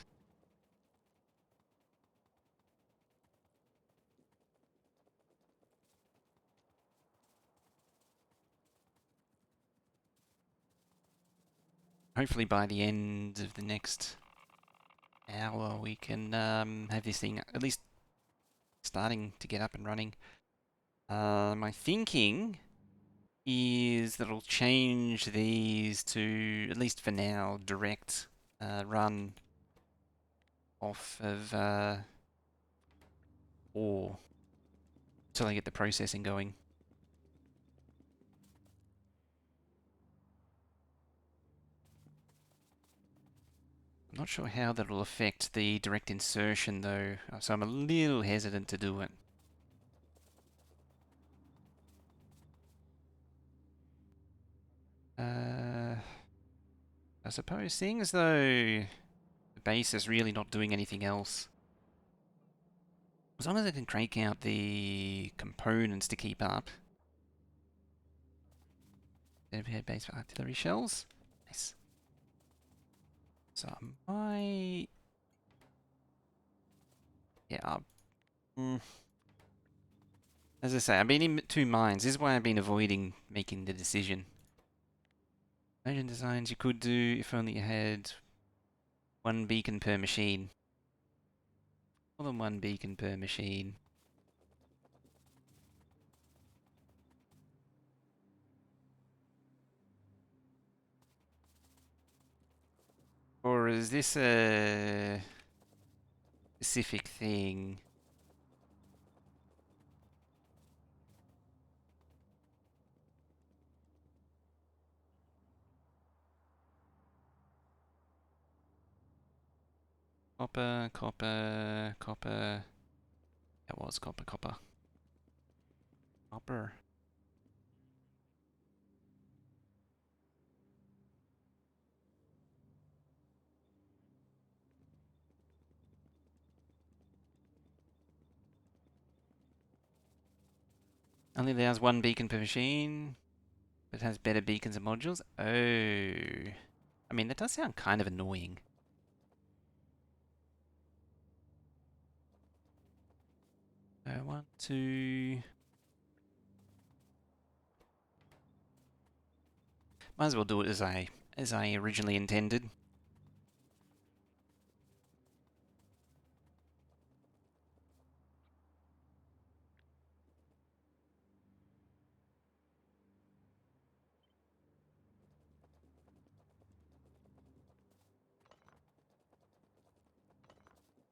Hopefully by the end of the next hour we can have this thing at least starting to get up and running. My thinking is that I'll change these to, at least for now, direct run off of ore until I get the processing going. I'm not sure how that'll affect the direct insertion though, so I'm a little hesitant to do it. I suppose seeing as though the base is really not doing anything else, as long as I can crank out the components to keep up. Overhead base for artillery shells. Nice. So I might... Yeah, as I say, I've been in 2 minds. This is why I've been avoiding making the decision. Imagine designs you could do if only you had 1 beacon per machine. More than 1 beacon per machine. or is this a specific thing? Copper, copper, copper. That was copper, copper. Copper. Only allows one beacon per machine, but has better beacons and modules. Oh. I mean, that does sound kind of annoying. One, two. Might as well do it as I originally intended.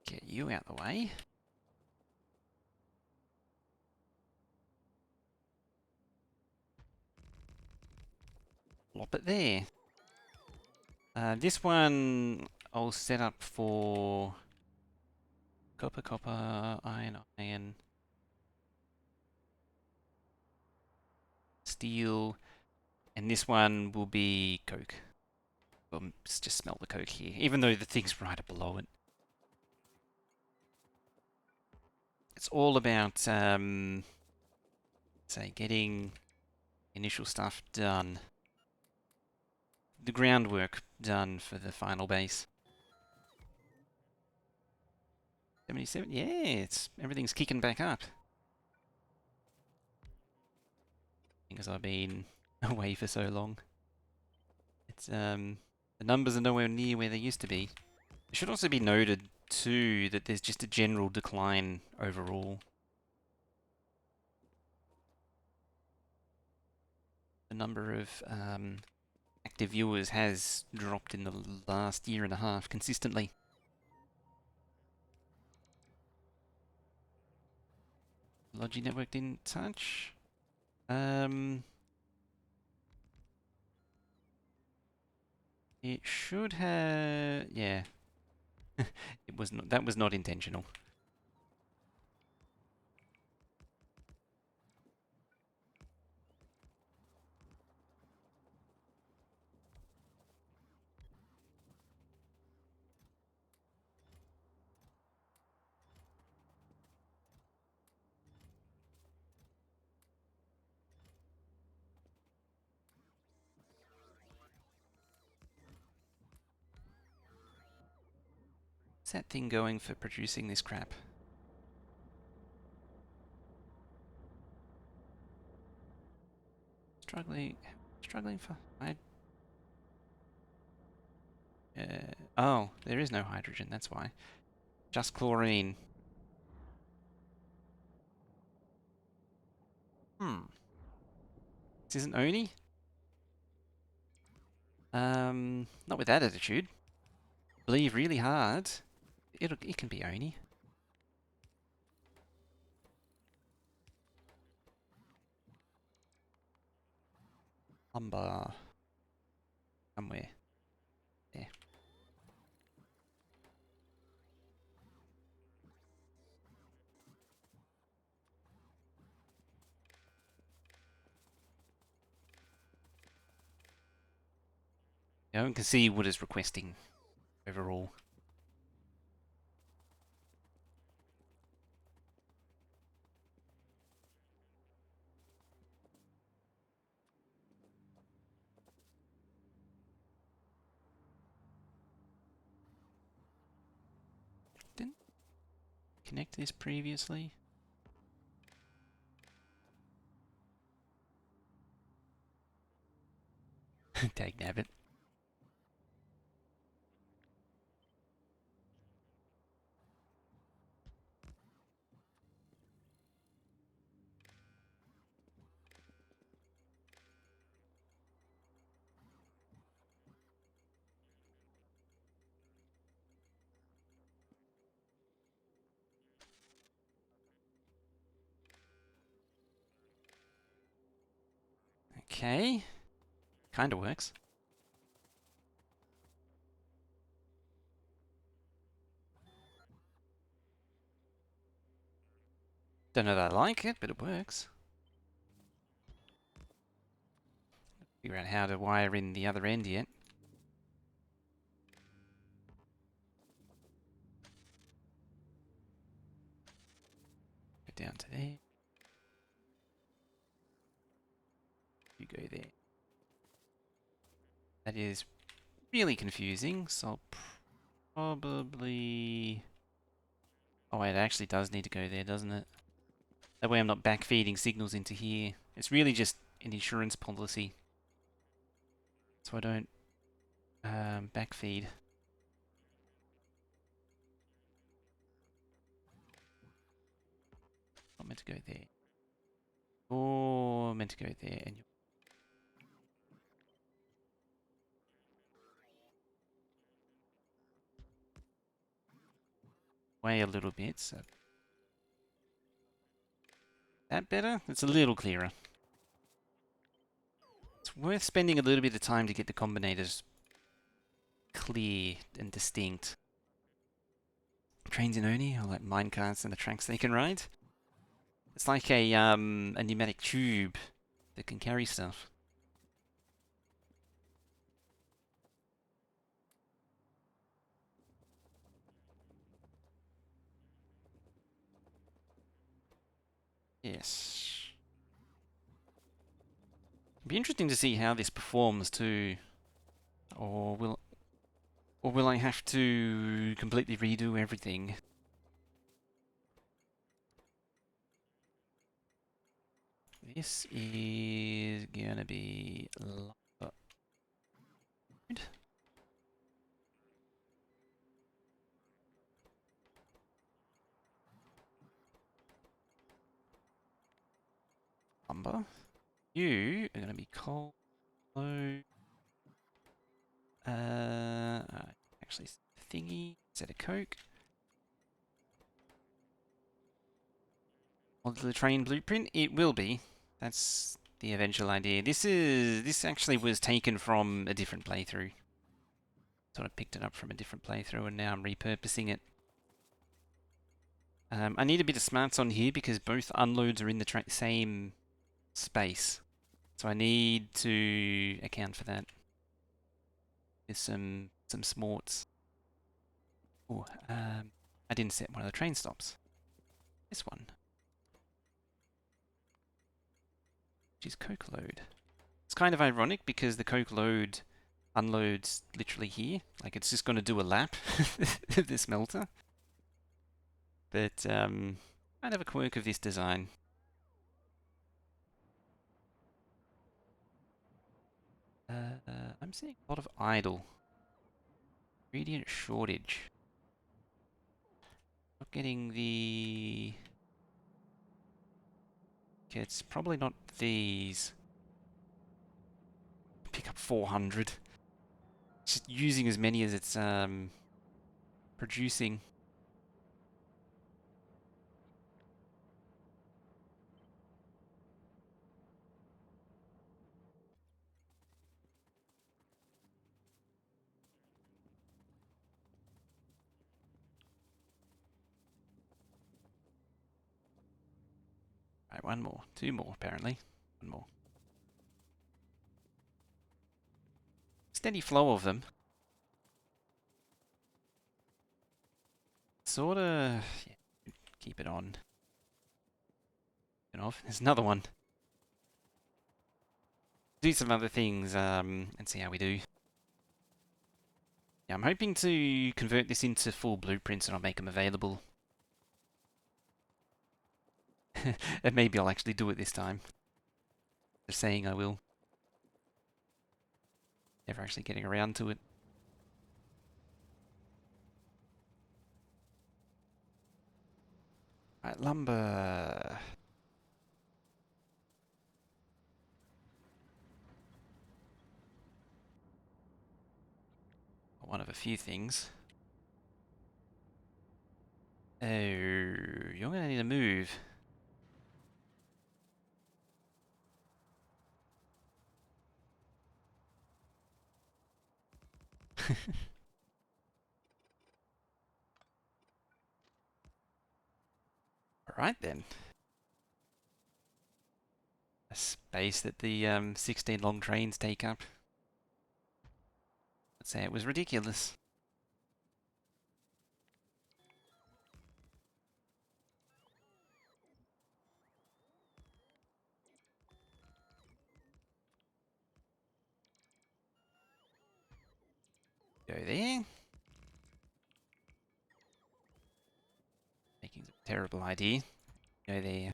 Get you out the way. Plop it there. This one I'll set up for copper, copper, iron, iron, steel, and this one will be coke. Let's just smelt the coke here, even though the thing's right below it. It's all about, say, getting initial stuff done. The groundwork done for the final base. 77, yeah, everything's kicking back up. Because I've been away for so long. It's the numbers are nowhere near where they used to be. It should also be noted too that there's just a general decline overall. The number of active viewers has dropped in the last year and a half consistently. Logi network didn't touch. It should have. Yeah, it was not. That was not intentional. What's that thing going for producing this crap? Struggling for. Oh, there is no hydrogen. That's why. Just chlorine. This isn't Oni? Not with that attitude. Believe really hard. It can be Oni. Lumber. Somewhere. There. You can see what is requesting overall. Didn't connect this previously. Tag nabbit. Okay. Kind of works. Don't know that I like it, but it works. Figure out how to wire in the other end yet. Go down to there. You go there. That is really confusing, so I'll probably... Oh wait, it actually does need to go there, doesn't it? That way I'm not backfeeding signals into here. It's really just an insurance policy. So I don't backfeed. Not meant to go there. Or meant to go there, and you're way a little bit, so... That better? It's a little clearer. It's worth spending a little bit of time to get the combinators clear and distinct. Trains in Oni are like minecarts and the tracks they can ride. It's like a pneumatic tube that can carry stuff. Yes. It'll be interesting to see how this performs too. Or will I have to completely redo everything? This is gonna be lumber. You are gonna be coal load. Actually, thingy instead of coke. Onto the train blueprint. It will be. That's the eventual idea. This actually was taken from a different playthrough. Sort of picked it up from a different playthrough, and now I'm repurposing it. I need a bit of smarts on here because both unloads are in the same space, so I need to account for that with some smarts. Oh, I didn't set one of the train stops. This one, which is coke load. It's kind of ironic because the coke load unloads literally here. Like it's just going to do a lap of this smelter. But kind of a quirk of this design. I'm seeing a lot of idle. Ingredient shortage. Not getting the... Okay, it's probably not these. Pick up 400. Just using as many as it's producing. Right, one more. Two more, apparently. One more. Steady flow of them. Sorta... Yeah, keep it on. And off. There's another one. Do some other things and see how we do. Yeah, I'm hoping to convert this into full blueprints and I'll make them available. And maybe I'll actually do it this time. Just saying I will. Never actually getting around to it. Right, lumber. One of a few things. Oh, you're gonna need to move. Alright then. A space that the 16 long trains take up. I'd say it was ridiculous. Go there. Making a terrible idea. Go there.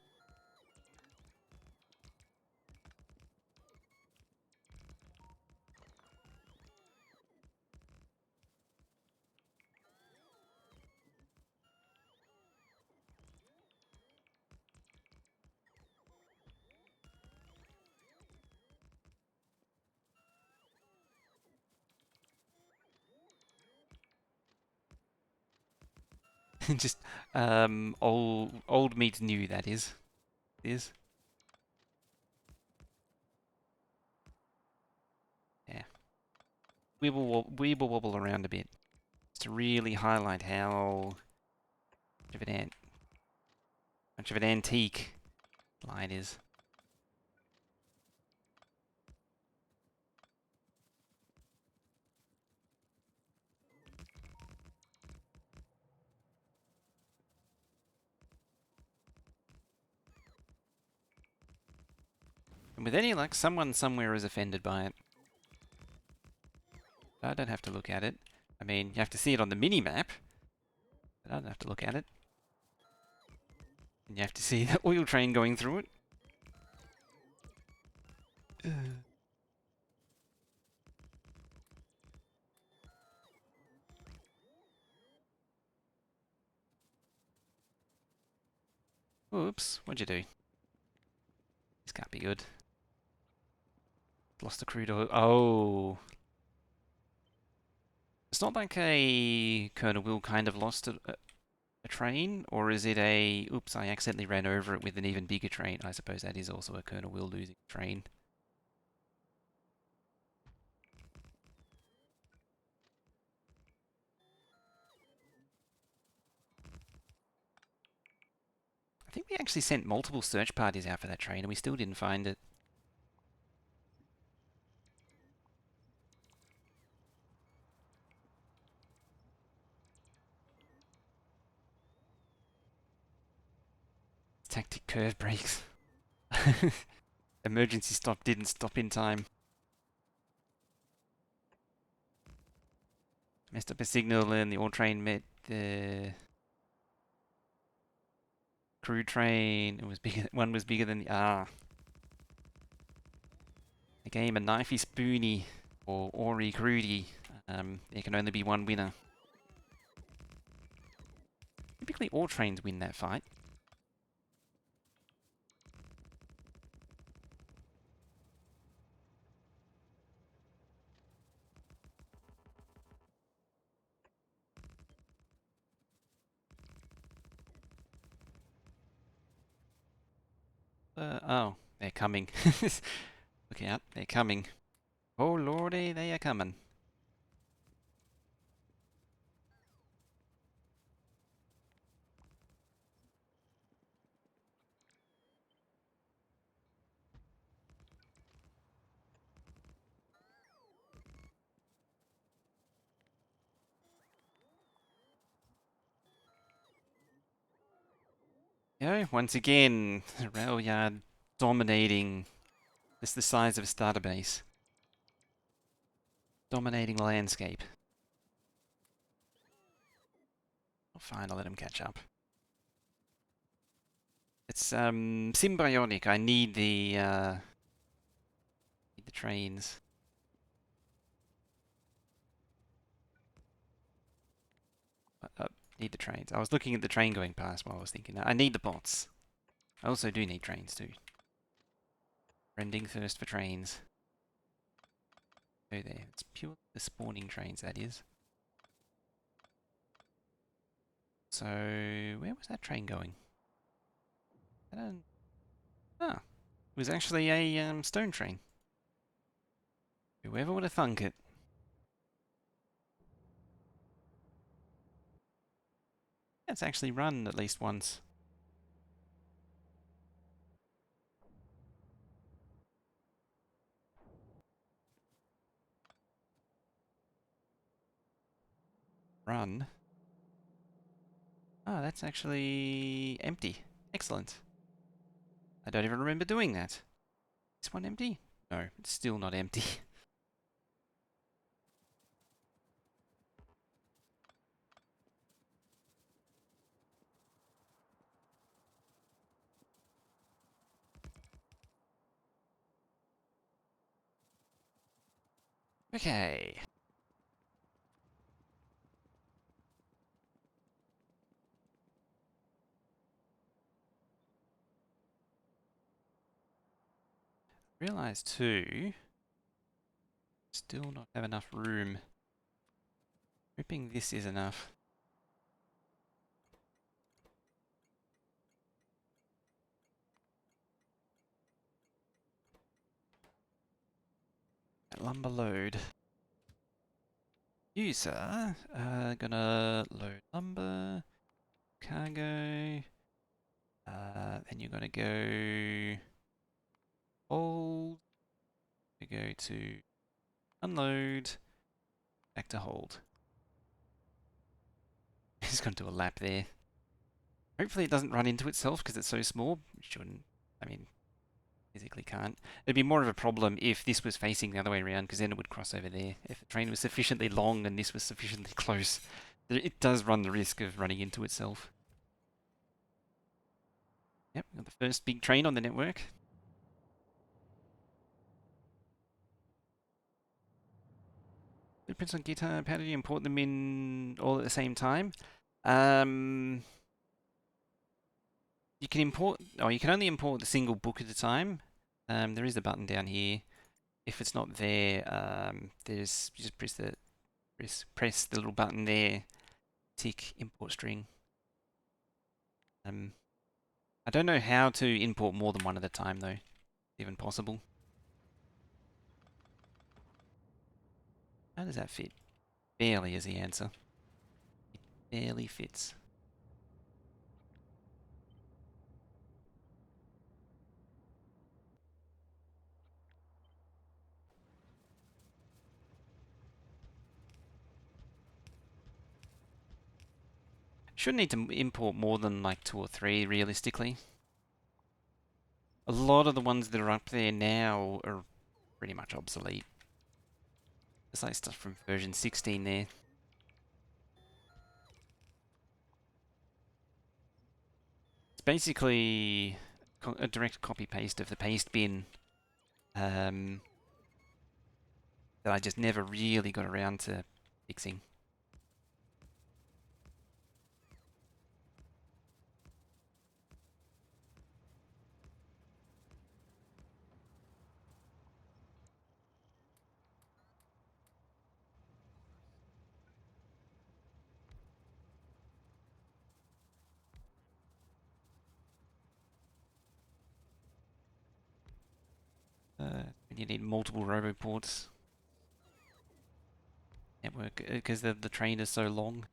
Just old meets new, that is. Yeah. Weeble wobble around a bit. Just to really highlight how much of an antique line is. And with any luck, someone somewhere is offended by it. I don't have to look at it. I mean, you have to see it on the mini-map, but I don't have to look at it. And you have to see the oil train going through it. Oops, what'd you do? This can't be good. Lost the crude oil. Oh. It's not like a Colonel Will kind of lost a train, or is it a, oops, I accidentally ran over it with an even bigger train? I suppose that is also a Colonel Will losing a train. I think we actually sent multiple search parties out for that train and we still didn't find it. Tactic curve brakes. Emergency stop didn't stop in time. Messed up a signal and the all train met the crew train. It was bigger. One was bigger than the The game a knifey spoony or Ori crudy. There can only be one winner. Typically, all trains win that fight. Oh, they're coming. Look out, they're coming. Oh lordy, they are coming. Yeah, once again, the rail yard dominating. It's the size of a starter base. Dominating the landscape. Oh, fine, I'll let him catch up. It's symbiotic. I need the trains. Need the trains. I was looking at the train going past while I was thinking that. I need the bots. I also do need trains too. Trending first for trains. Go there. It's pure the spawning trains, that is. So, where was that train going? I don't... Ah, it was actually a stone train. Whoever would have thunk it? It's actually run at least once. Run. Oh, that's actually empty. Excellent. I don't even remember doing that. Is one empty? No, it's still not empty. Okay. Realize too, still not have enough room. Hoping this is enough. Lumber load. User, gonna load lumber, cargo, then you're gonna go hold, you go to unload, back to hold. He's gonna do a lap there. Hopefully it doesn't run into itself because it's so small. It shouldn't. I mean, physically can't. It'd be more of a problem if this was facing the other way around because then it would cross over there. If the train was sufficiently long and this was sufficiently close, it does run the risk of running into itself. Yep, got the first big train on the network. Blueprints on GitHub, how do you import them in all at the same time? Um, you can import, you can only import the single book at a time. There is a button down here. If it's not there, there's you just press the little button there, tick import string. I don't know how to import more than one at a time though, even possible. How does that fit? Barely is the answer. It barely fits. Shouldn't need to import more than like 2 or 3 realistically. A lot of the ones that are up there now are pretty much obsolete. There's like stuff from version 16 there. It's basically a direct copy paste of the paste bin that I just never really got around to fixing. And you need multiple roboports network because the train is so long.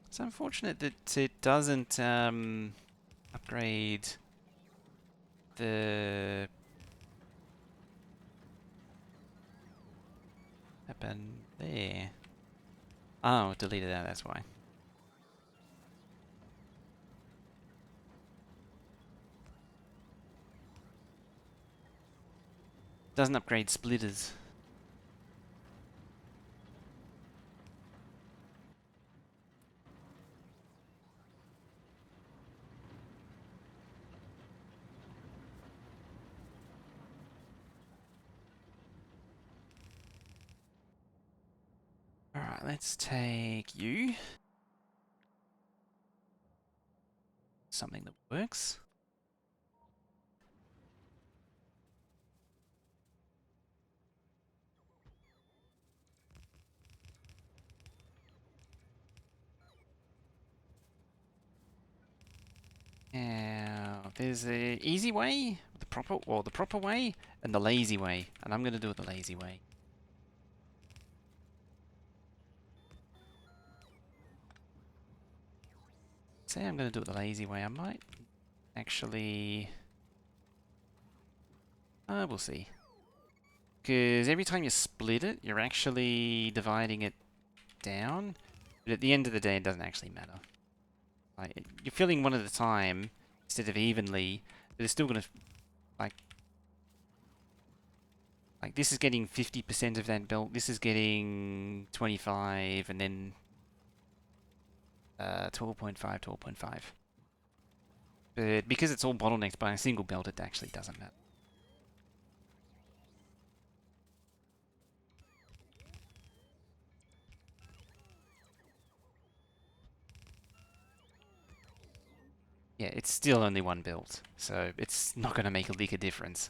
It's unfortunate that it doesn't upgrade the happen there. Oh, deleted that, that's why. Doesn't upgrade splitters. Alright, let's take you. something that works. Now, there's the easy way, the proper way, and the lazy way. And I'm going to do it the lazy way. Say I'm going to do it the lazy way. I might actually... we'll see. Because every time you split it, you're actually dividing it down. But at the end of the day, it doesn't actually matter. Like, you're filling one at a time instead of evenly, but it's still going to, like this is getting 50% of that belt, this is getting 25, and then 12.5, 12.5. But because it's all bottlenecked by a single belt, it actually doesn't matter. Yeah, it's still only one belt, so it's not going to make a lick of difference.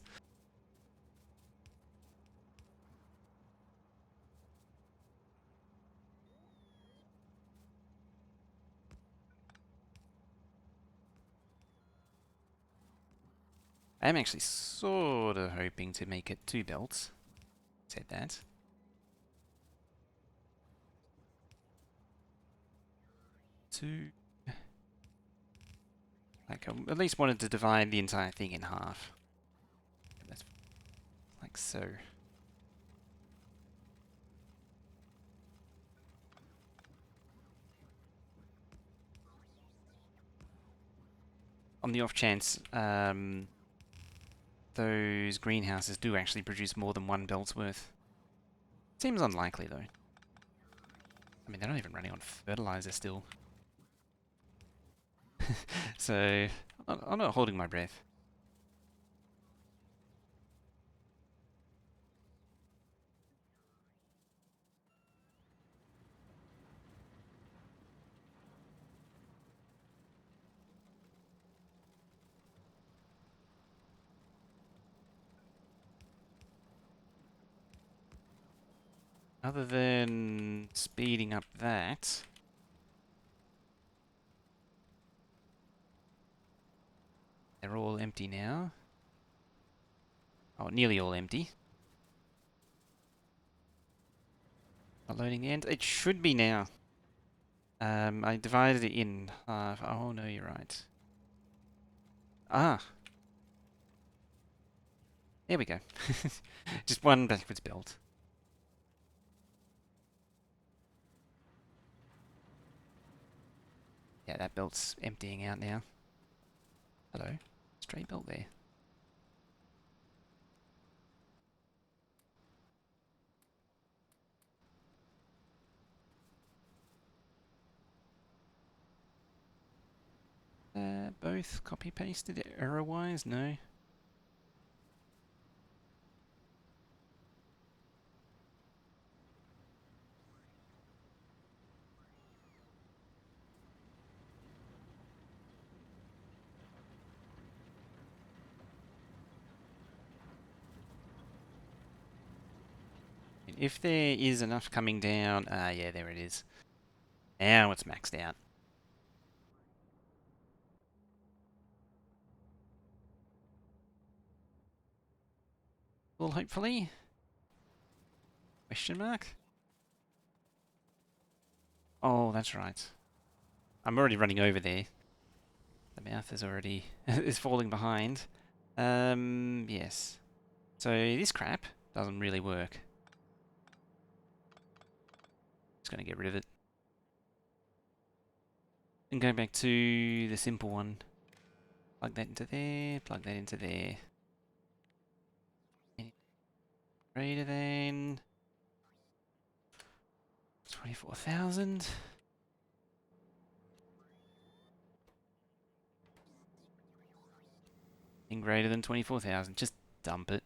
I'm actually sort of hoping to make it 2 belts. Said that. Two. Like, I at least wanted to divide the entire thing in half. That's like so. On the off chance, those greenhouses do actually produce more than 1 belt's worth. Seems unlikely, though. I mean, they're not even running on fertilizer still. So, I'm not holding my breath. Other than speeding up that... They're all empty now. Oh, nearly all empty. Not loading the end. It should be now. I divided it in half. Oh, no, you're right. Ah. There we go. Just one backwards belt. Yeah, that belt's emptying out now. Hello. Straight belt there. Both copy-pasted error-wise? No. If there is enough coming down... yeah, there it is. Now it's maxed out. Well, hopefully. Question mark? Oh, that's right. I'm already running over there. The mouth is already... is falling behind. Yes. So this crap doesn't really work. Just gonna get rid of it. And go back to the simple one. Plug that into there, plug that into there. Greater than 24,000. And greater than 24,000. Just dump it.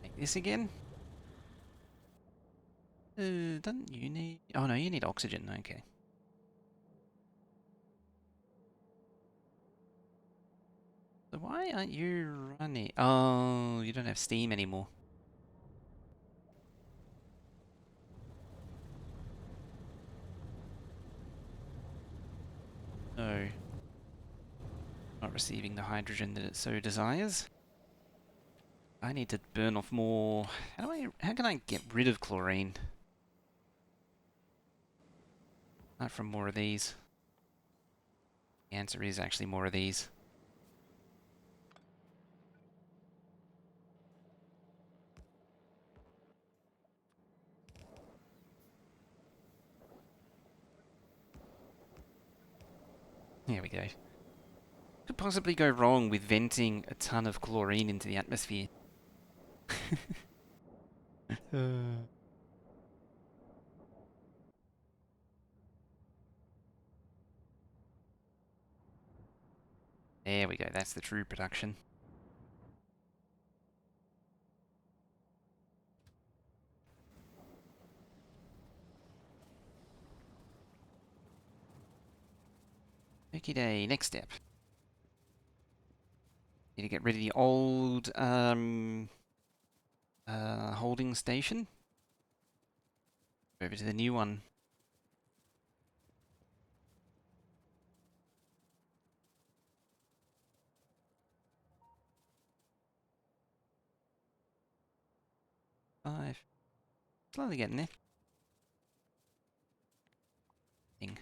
Make this again. Doesn't you need... Oh no, you need oxygen, okay. So why aren't you running? Oh, you don't have steam anymore. No. Not receiving the hydrogen that it so desires. I need to burn off more... How can I get rid of chlorine? Not from more of these. The answer is actually more of these. Here we go. Could possibly go wrong with venting a ton of chlorine into the atmosphere? There we go, that's the true production. Okie day, next step. Need to get rid of the old holding station. Over to the new one. Five. Slowly getting there. Thing.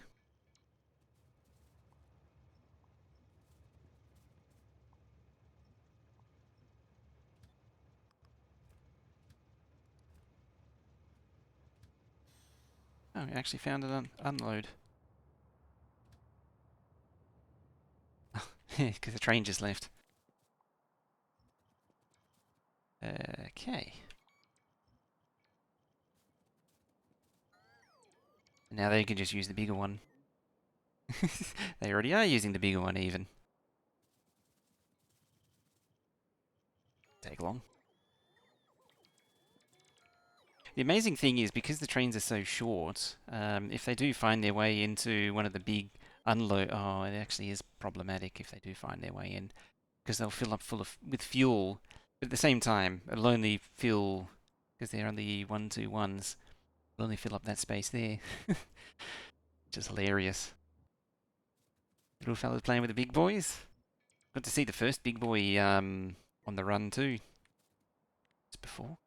Oh, we actually found an unload. Because the train just left. Okay. Now they can just use the bigger one. They already are using the bigger one even. Take long. The amazing thing is, because the trains are so short, if they do find their way into one of the big unload... Oh, it actually is problematic if they do find their way in. Because they'll fill up with fuel. But at the same time, it'll only fill... Because they're only 121s. It'll only fill up that space there. Which is hilarious. Little fellas playing with the big boys. Got to see the first big boy on the run too. Just before.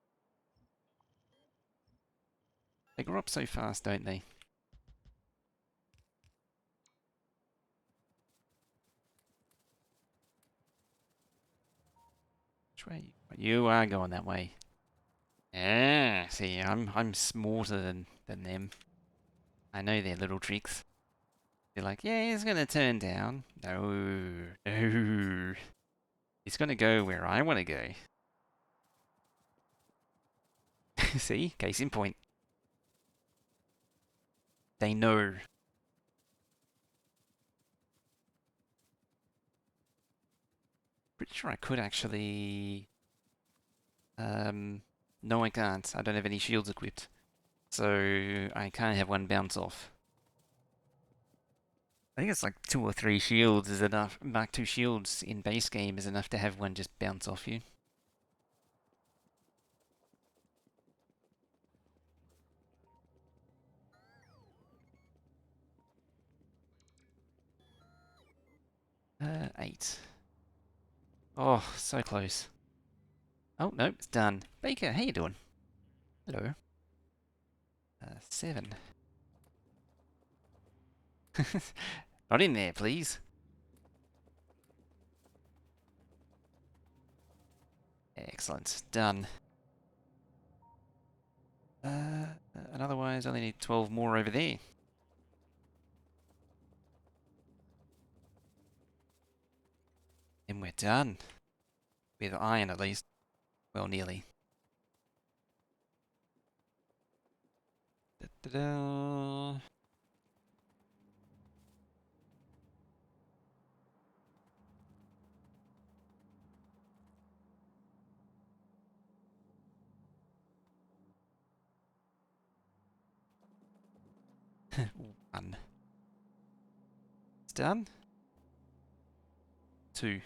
They grow up so fast, don't they? Which way? You are going that way. Ah, see, I'm smarter than them. I know their little tricks. They're like, yeah, it's gonna turn down. No, no. It's gonna go where I want to go. See, case in point. They know. Pretty sure I could actually. No, I can't. I don't have any shields equipped, so I can't have one bounce off. I think it's like 2 or 3 shields is enough. Mark 2 shields in base game is enough to have one just bounce off you. 8. Oh, so close. Oh, no, it's done. Baker, how you doing? Hello. 7. Not in there, please. Excellent. Done. And otherwise, I only need 12 more over there. And we're done. With iron, at least. Well, nearly. Da-da-da. One. It's done. Two.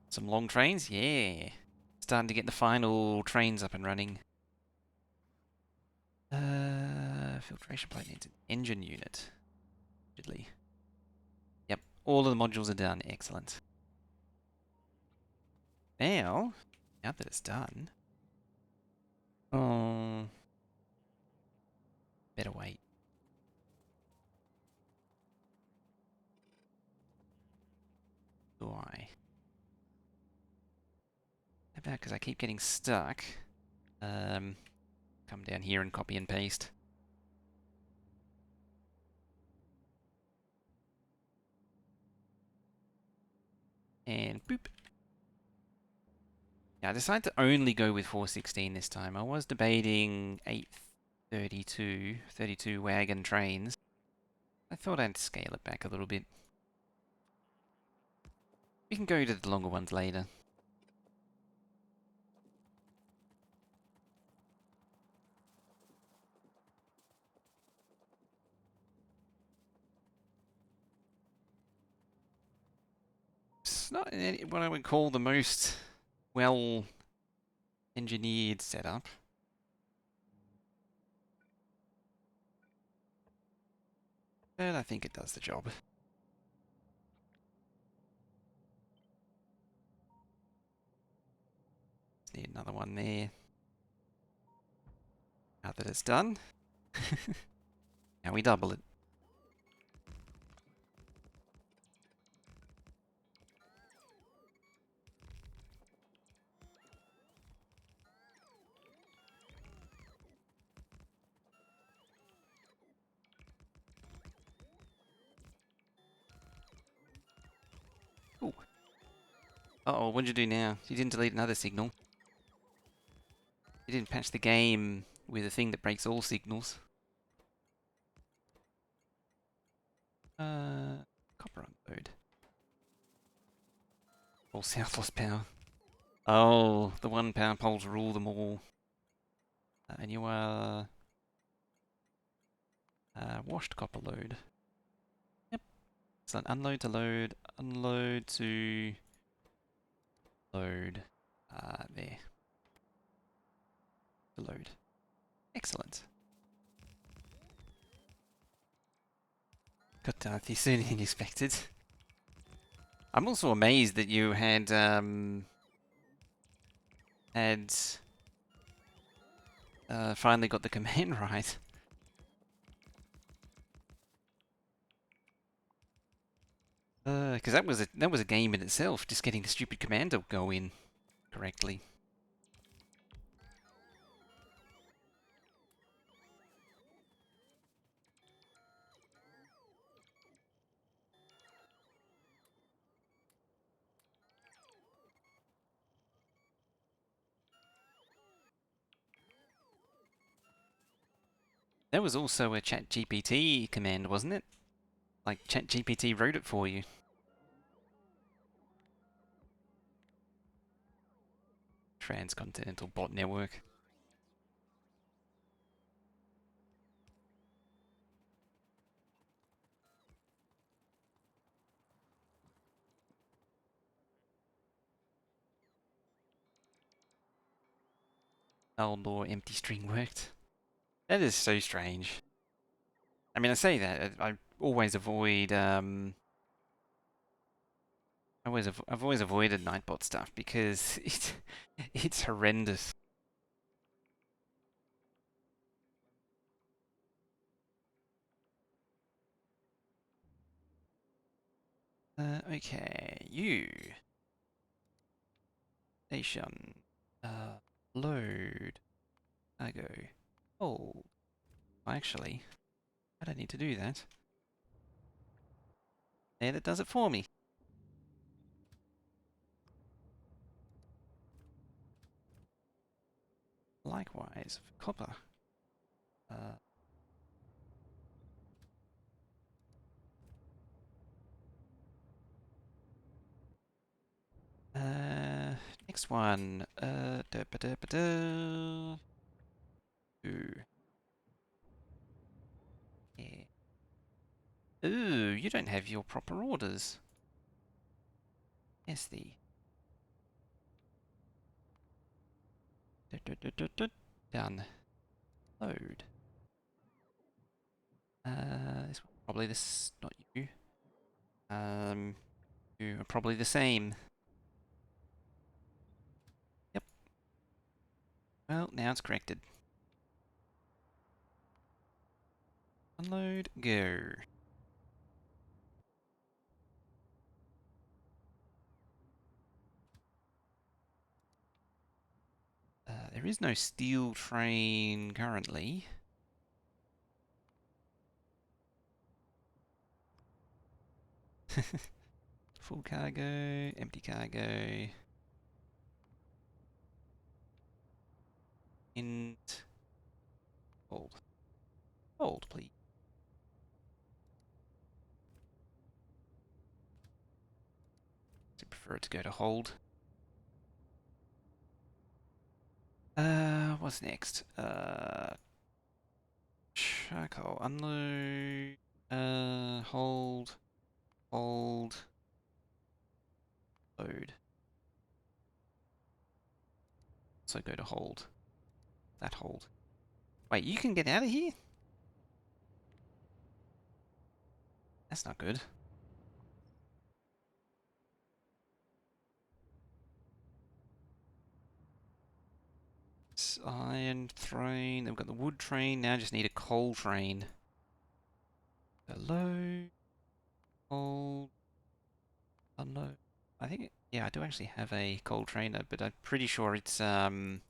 Some long trains? Yeah. Starting to get the final trains up and running. Filtration plate needs an engine unit. Diddly. Yep, all of the modules are done. Excellent. Now that it's done, oh, better wait. Do I? How about because I keep getting stuck? Come down here and copy and paste. And boop. Yeah, I decided to only go with 416 this time. I was debating 32 wagon trains. I thought I'd scale it back a little bit. We can go to the longer ones later. It's not what I would call the most well engineered setup. But I think it does the job. Just need another one there. Now that it's done. Now we double it. Ooh. Uh-oh, what'd you do now? You didn't delete another signal. You didn't patch the game with a thing that breaks all signals. Copper unload. All south lost power. Oh, the one power poles rule them all. And you are washed copper load. Yep. So unload to load, unload to load. There. To load. Excellent. Got done sooner than expected. I'm also amazed that you had finally got the command right. Because that was a game in itself, just getting the stupid command to go in correctly. There was also a ChatGPT command, wasn't it? Like ChatGPT wrote it for you. Transcontinental bot network. Outlaw empty string worked. That is so strange. I mean, I say that I always avoid I've always avoided Nightbot stuff because it's horrendous. Okay, you station load. I go. Oh, actually, I don't need to do that. There, that does it for me. Likewise, for copper. Uh, Next one. Da -ba -da -ba -da. Ooh. Yeah. Ooh, you don't have your proper orders. Yes, the done. Load. This one, probably this, not you. You are probably the same. Yep. Well, now it's corrected. Unload, go. There is no steel train currently. Full cargo, empty cargo. Int. Hold. Hold, please. I prefer it to go to hold. What's next? Charcoal, unload. Hold. Hold. Load. So go to hold. That hold. Wait, you can get out of here? That's not good. It's iron train. Then we've got the wood train. Now just need a coal train. Hello. Hold. Unload. I think, yeah, I do actually have a coal train, but I'm pretty sure it's, in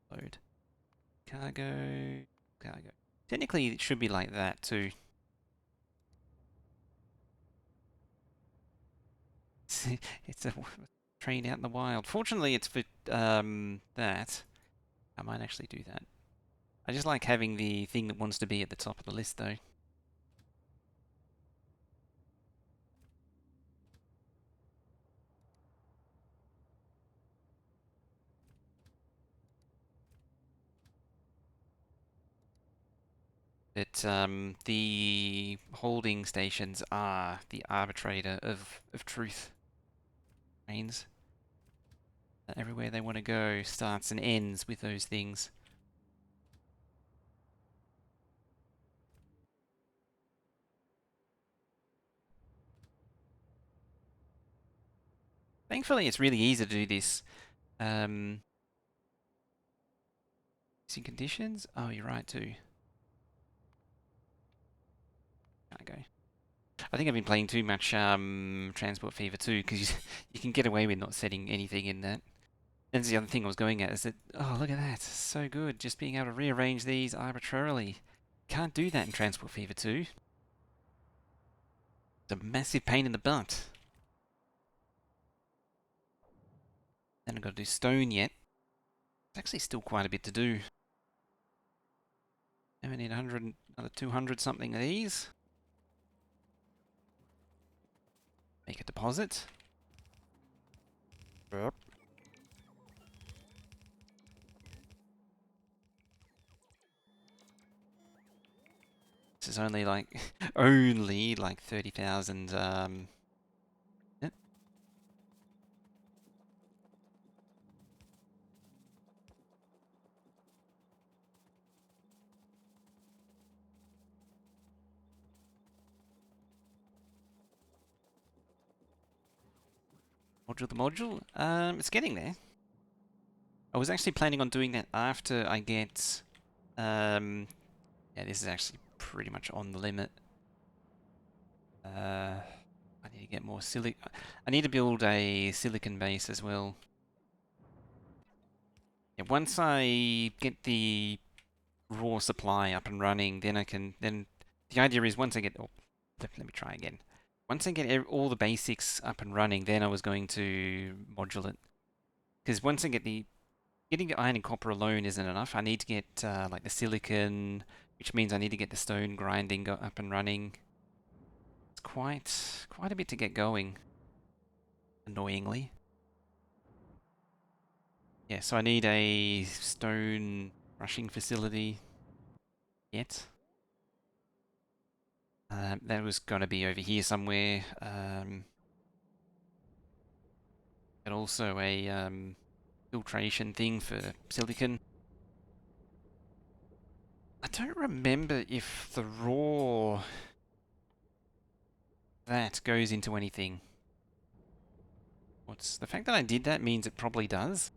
load. Cargo. Cargo. Technically, it should be like that too. It's a train out in the wild. Fortunately, it's for that. I might actually do that. I just like having the thing that wants to be at the top of the list, though. But the holding stations are the arbitrator of truth. Trains. Everywhere they want to go starts and ends with those things. Thankfully, it's really easy to do this. Missing conditions? Oh, you're right too. Okay. I think I've been playing too much Transport Fever 2 because you can get away with not setting anything in that. That's the other thing I was going at is that, oh, look at that. So good. Just being able to rearrange these arbitrarily. Can't do that in Transport Fever 2. It's a massive pain in the butt. And I've got to do stone yet. It's actually still quite a bit to do. Now we need 100, another 200 something of these. Make a deposit. Yep. This is only like, only like 30,000, yep. Module the module? It's getting there. I was actually planning on doing that after I get, yeah, this is actually pretty much on the limit. I need to get more I need to build a silicon base as well. Yeah, once I get the raw supply up and running, then I can, then the idea is once I get, oh, let me try again. Once I get all the basics up and running, then I was going to module it. Because once I get getting the iron and copper alone isn't enough. I need to get like the silicon, which means I need to get the stone grinding up and running. It's quite a bit to get going, annoyingly. Yeah, so I need a stone crushing facility. yet. That was going to be over here somewhere. And also a filtration thing for silicon. I don't remember if the raw that goes into anything. What's the fact that I did that means it probably does.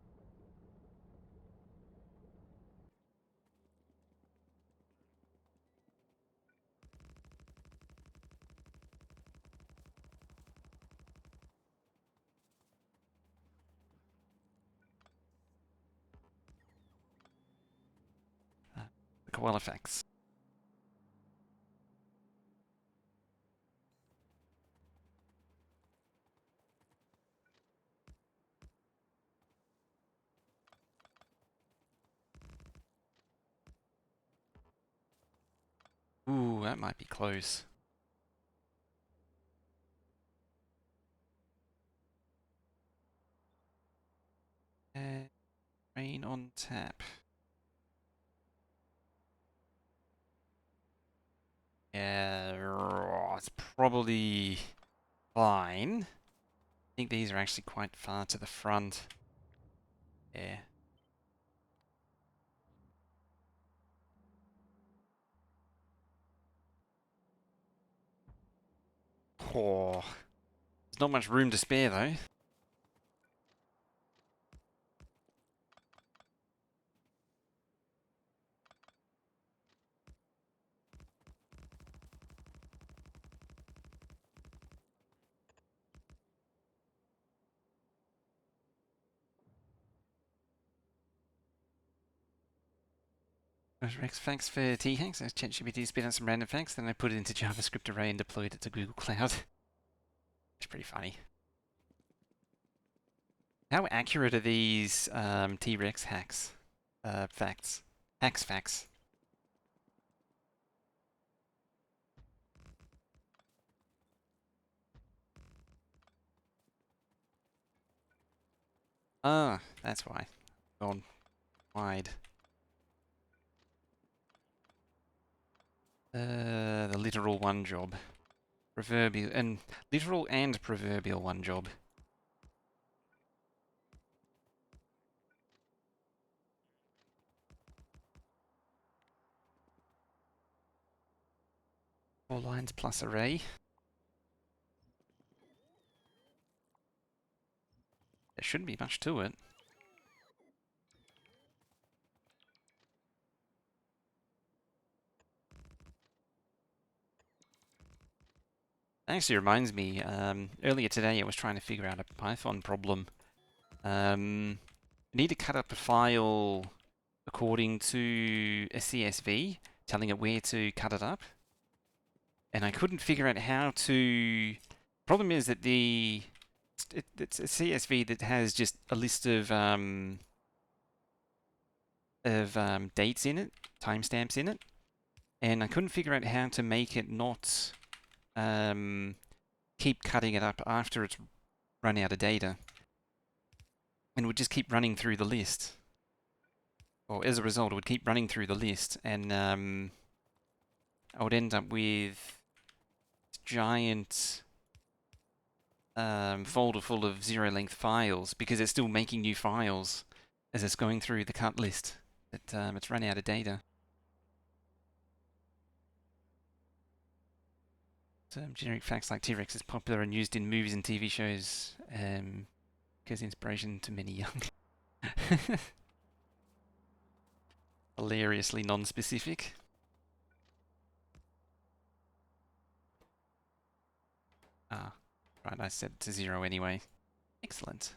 The koala facts. Ooh, that might be close. Rain on tap. Yeah, it's probably fine. I think these are actually quite far to the front. Yeah. Oh, there's not much room to spare though. Rex facts for T-Hacks. I ChatGPT spit out some random facts, then I put it into JavaScript array and deployed it to Google Cloud. It's pretty funny. How accurate are these T-Rex hacks? Facts. Hacks facts. Ah, that's why. Gone wide. The literal one job. Proverbial and literal and proverbial one job. Four lines plus array. There shouldn't be much to it. Actually reminds me, earlier today I was trying to figure out a Python problem. I need to cut up a file according to a CSV, telling it where to cut it up. And I couldn't figure out how to... Problem is that it's a CSV that has just a list of dates in it, timestamps in it, and I couldn't figure out how to make it not keep cutting it up after it's run out of data, and would just keep running through the list. Or as a result, it would keep running through the list, and I would end up with giant folder full of zero-length files because it's still making new files as it's going through the cut list. It's run out of data. Generic facts like T-Rex is popular and used in movies and TV shows gives inspiration to many young. Hilariously non-specific. Ah, right, I set it to 0 anyway. Excellent.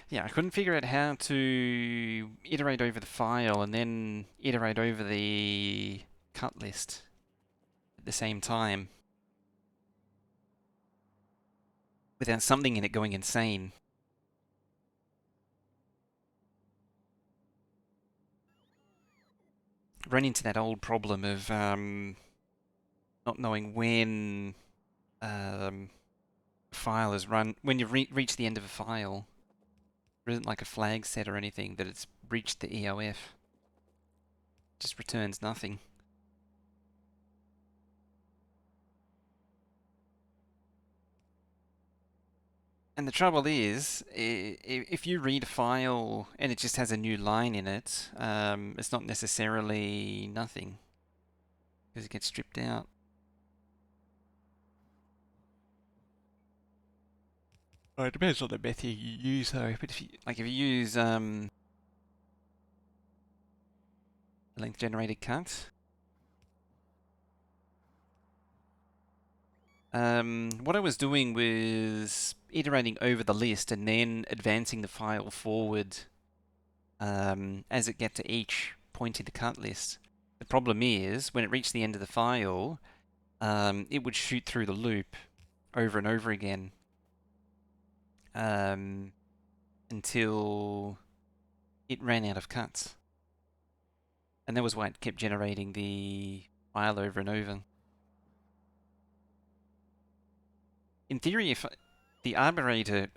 Yeah, I couldn't figure out how to iterate over the file and then iterate over the cut list at the same time without something in it going insane. Run into that old problem of not knowing when file is run, when you reach the end of a file. There isn't like a flag set or anything that it's reached the EOF. just returns nothing. And the trouble is, if you read a file and it just has a new line in it, it's not necessarily nothing because it gets stripped out. Oh, it depends on the method you use, though. But if you use length generated cut, what I was doing was iterating over the list and then advancing the file forward as it get to each point in the cut list. The problem is when it reached the end of the file, it would shoot through the loop over and over again until it ran out of cuts. And that was why it kept generating the file over and over. In theory, if the arbitrator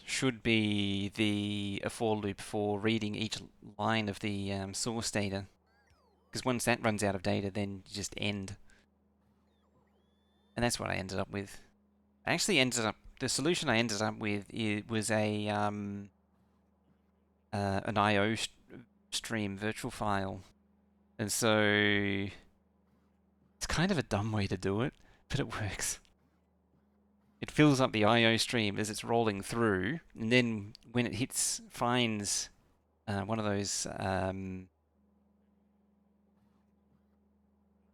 should be a for loop for reading each line of the source data, because once that runs out of data, then you just end. And that's what I ended up with. The solution I ended up with was an I/O stream virtual file, and so it's kind of a dumb way to do it, but it works. It fills up the I/O stream as it's rolling through, and then when it finds one of those,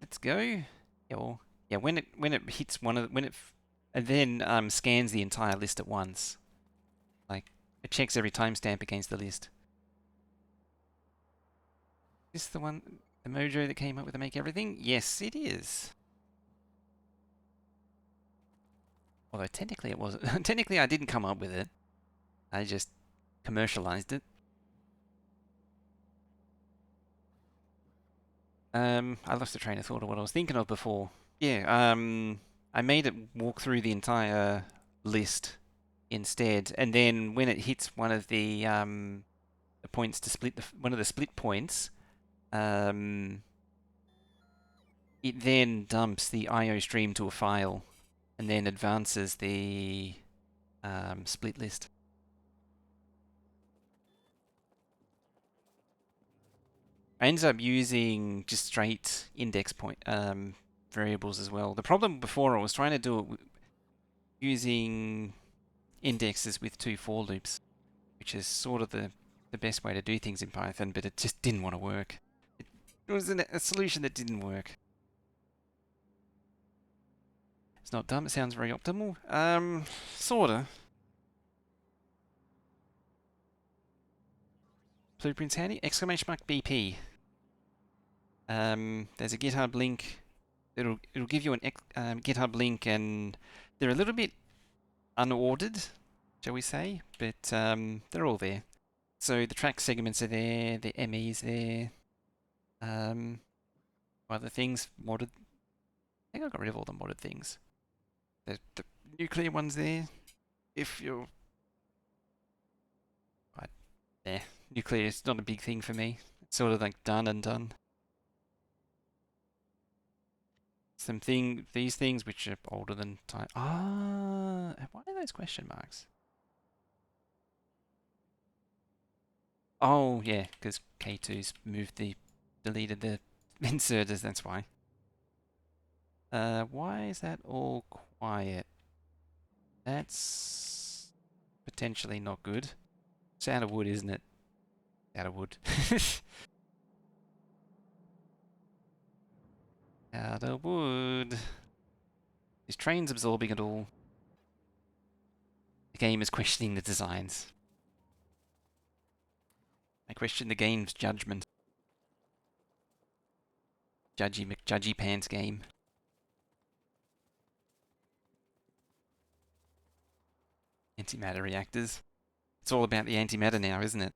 let's go, yeah, when it hits and then scans the entire list at once. Like it checks every timestamp against the list. Is this the mojo that came up with the make everything? Yes, it is. Although technically it wasn't. Technically, I didn't come up with it. I just commercialized it. I lost the train of thought of what I was thinking of before. Yeah, I made it walk through the entire list instead, and then when it hits one of the points to split one of the split points, it then dumps the I/O stream to a file, and then advances the split list. I ended up using just straight index point variables as well. The problem before I was trying to do it using indexes with 2 for loops, which is sort of the best way to do things in Python, but it just didn't want to work. It was a solution that didn't work. It's not dumb, it sounds very optimal. Sorta. Blueprints handy? Exclamation mark BP. There's a GitHub link. It'll give you an GitHub link, and they're a little bit unordered, shall we say, but they're all there. So the track segments are there, the ME's there. Other things modded. I think I got rid of all the modded things. The nuclear one's there. If you're, nuclear is not a big thing for me. It's sort of like done and done. These things which are older than time. Why are those question marks? Oh yeah, because K2's deleted the inserters. That's why. Why is that all quiet? That's potentially not good. It's out of wood, isn't it? Out of wood. Out of wood. Is trains absorbing it all? The game is questioning the designs. I question the game's judgment. Judgy McJudgy Pants game. Antimatter reactors. It's all about the antimatter now, isn't it?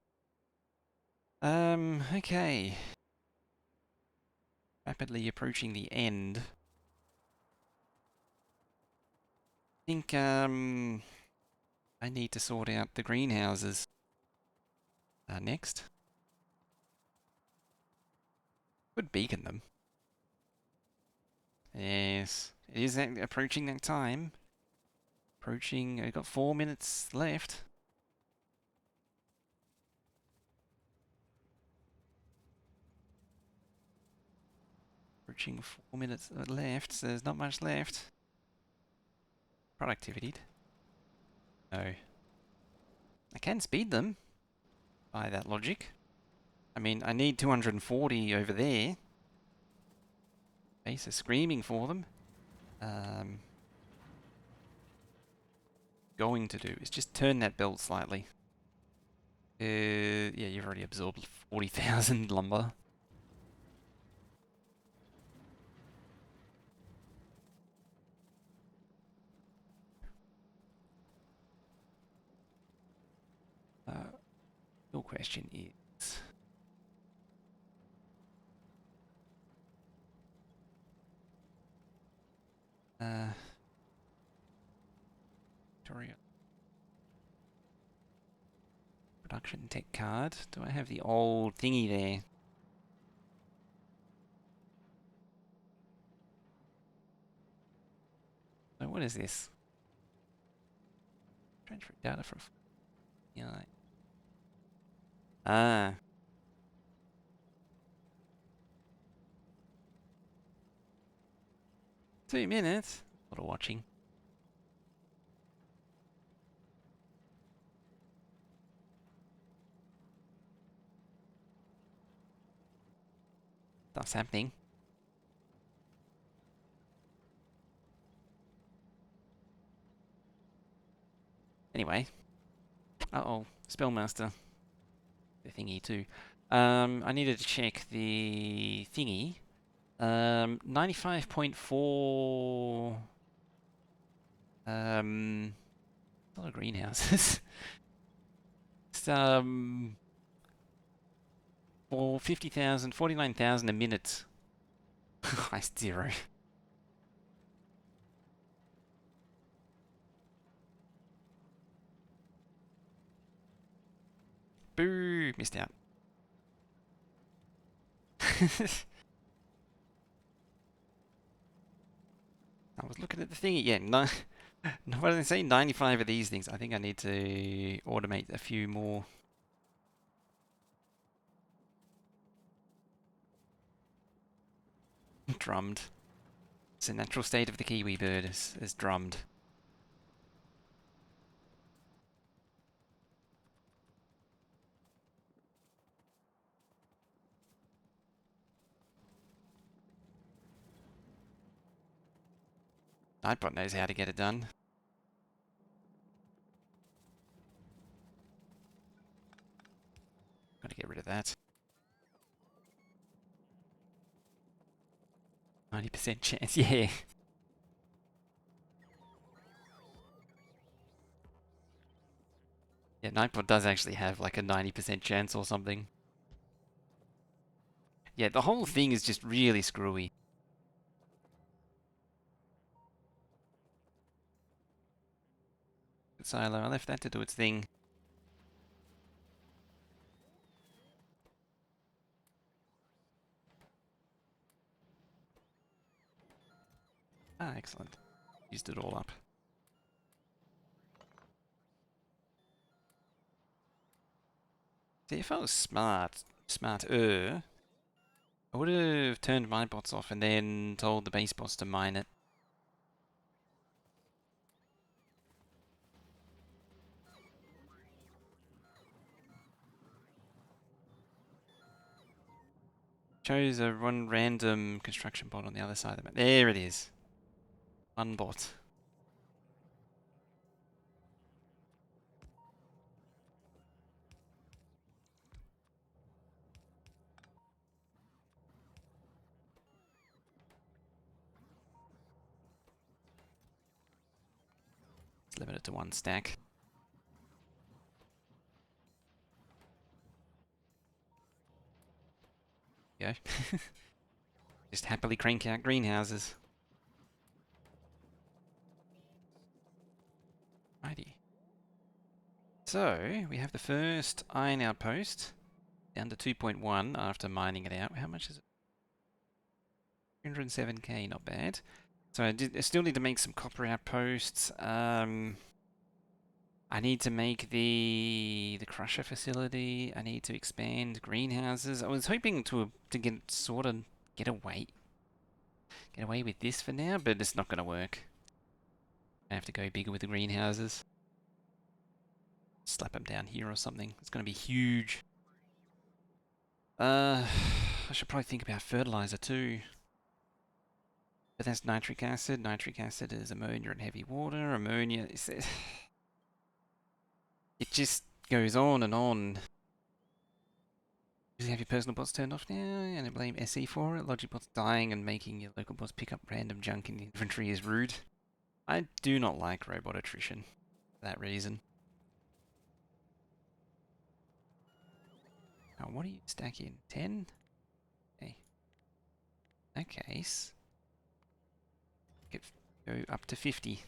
Okay. Rapidly approaching the end. I think, I need to sort out the greenhouses next. Could beacon them. Yes, it is approaching that time. Approaching, I've got 4 minutes left. Approaching 4 minutes left, so there's not much left. Productivity. No. I can speed them by that logic. I mean, I need 240 over there. Base is screaming for them. Going to do is just turn that belt slightly. Yeah, you've already absorbed 40,000 lumber. Your question is... Factorio. Production tech card. Do I have the old thingy there? So what is this? Transfer data from... Yeah. Ah. 2 minutes? A lot of watching. Stuff's happening. Anyway. Uh-oh. Spellmaster. The thingy too. I needed to check the thingy. 95.4... a lot of greenhouses. It's, for 50,000, 49,000 a minute. I zero. Boo! Missed out. I was looking at the thingy. Yeah, no, what did I say? 95 of these things. I think I need to automate a few more. Drummed. It's a natural state of the kiwi bird is drummed. Nightbot knows how to get it done. Gotta get rid of that. 90% chance, yeah. Yeah, Nightbot does actually have like a 90% chance or something. Yeah, the whole thing is just really screwy. Silo, I left that to do its thing. Ah, excellent. Used it all up. See, if I was smarter, I would have turned my bots off and then told the base boss to mine it. Chose a one random construction bot on the other side of the map. There it is. One bot. It's limited to one stack. Go. Just happily crank out greenhouses. Righty. So, we have the first iron outpost. Down to 2.1 after mining it out. How much is it? 307k, not bad. So I still need to make some copper outposts. I need to make the crusher facility. I need to expand greenhouses. I was hoping to get away with this for now, but it's not going to work. I have to go bigger with the greenhouses. Slap them down here or something. It's going to be huge. I should probably think about fertilizer too. But that's nitric acid. Nitric acid is ammonia and heavy water. Ammonia is... It just goes on and on. You have your personal bots turned off now, and I blame SE for it. Logic bots dying and making your local bots pick up random junk in the inventory is rude. I do not like robot attrition for that reason. Now, what do you stack in? 10? Okay. In that case, go up to 50.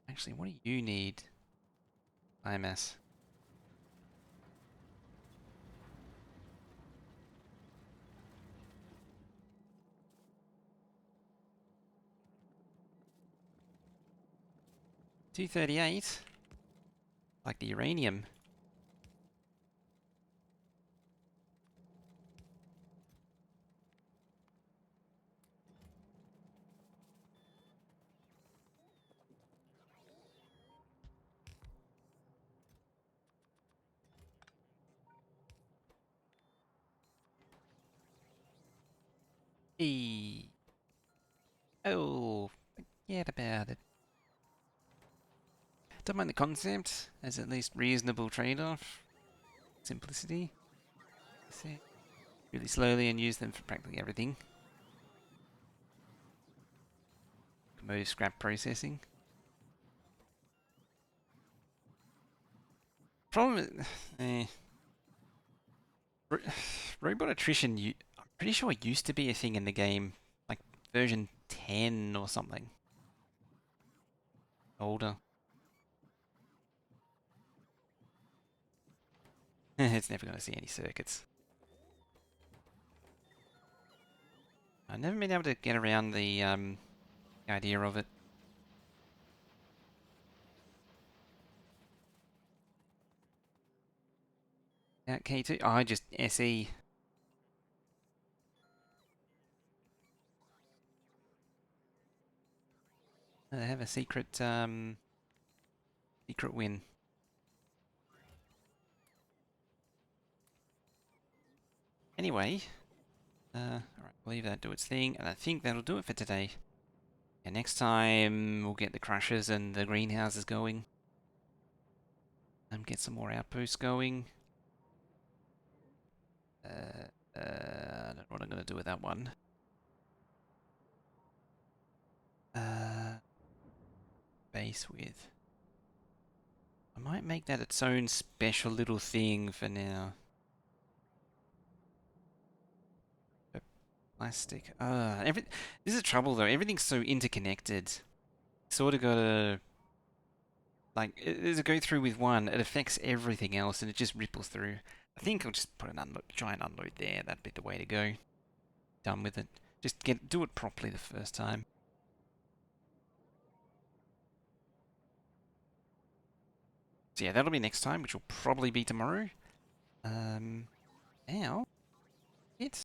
Actually, what do you need? IMS. $238. Like the uranium. Hey. Oh, forget about it. Don't mind the concept, as at least reasonable trade-off. Simplicity. See, really slowly and use them for practically everything. Commodity scrap processing. Problem, robot attrition. I'm pretty sure it used to be a thing in the game, like version 10 or something. Older. It's never going to see any circuits. I've never been able to get around the idea of it. Out K2. Oh, I just SE. I have a secret secret win. Anyway, alright, we'll leave that do its thing, and I think that'll do it for today. And next time we'll get the crushers and the greenhouses going. And get some more outposts going. I don't know what I'm going to do with that one. Base with. I might make that its own special little thing for now. Plastic. This is the trouble though. Everything's so interconnected. Sort of gotta like as it go through with one, it affects everything else, and it just ripples through. I think I'll just put an unload, giant unload there. That'd be the way to go. Done with it. Just do it properly the first time. So yeah, that'll be next time, which will probably be tomorrow. Now it's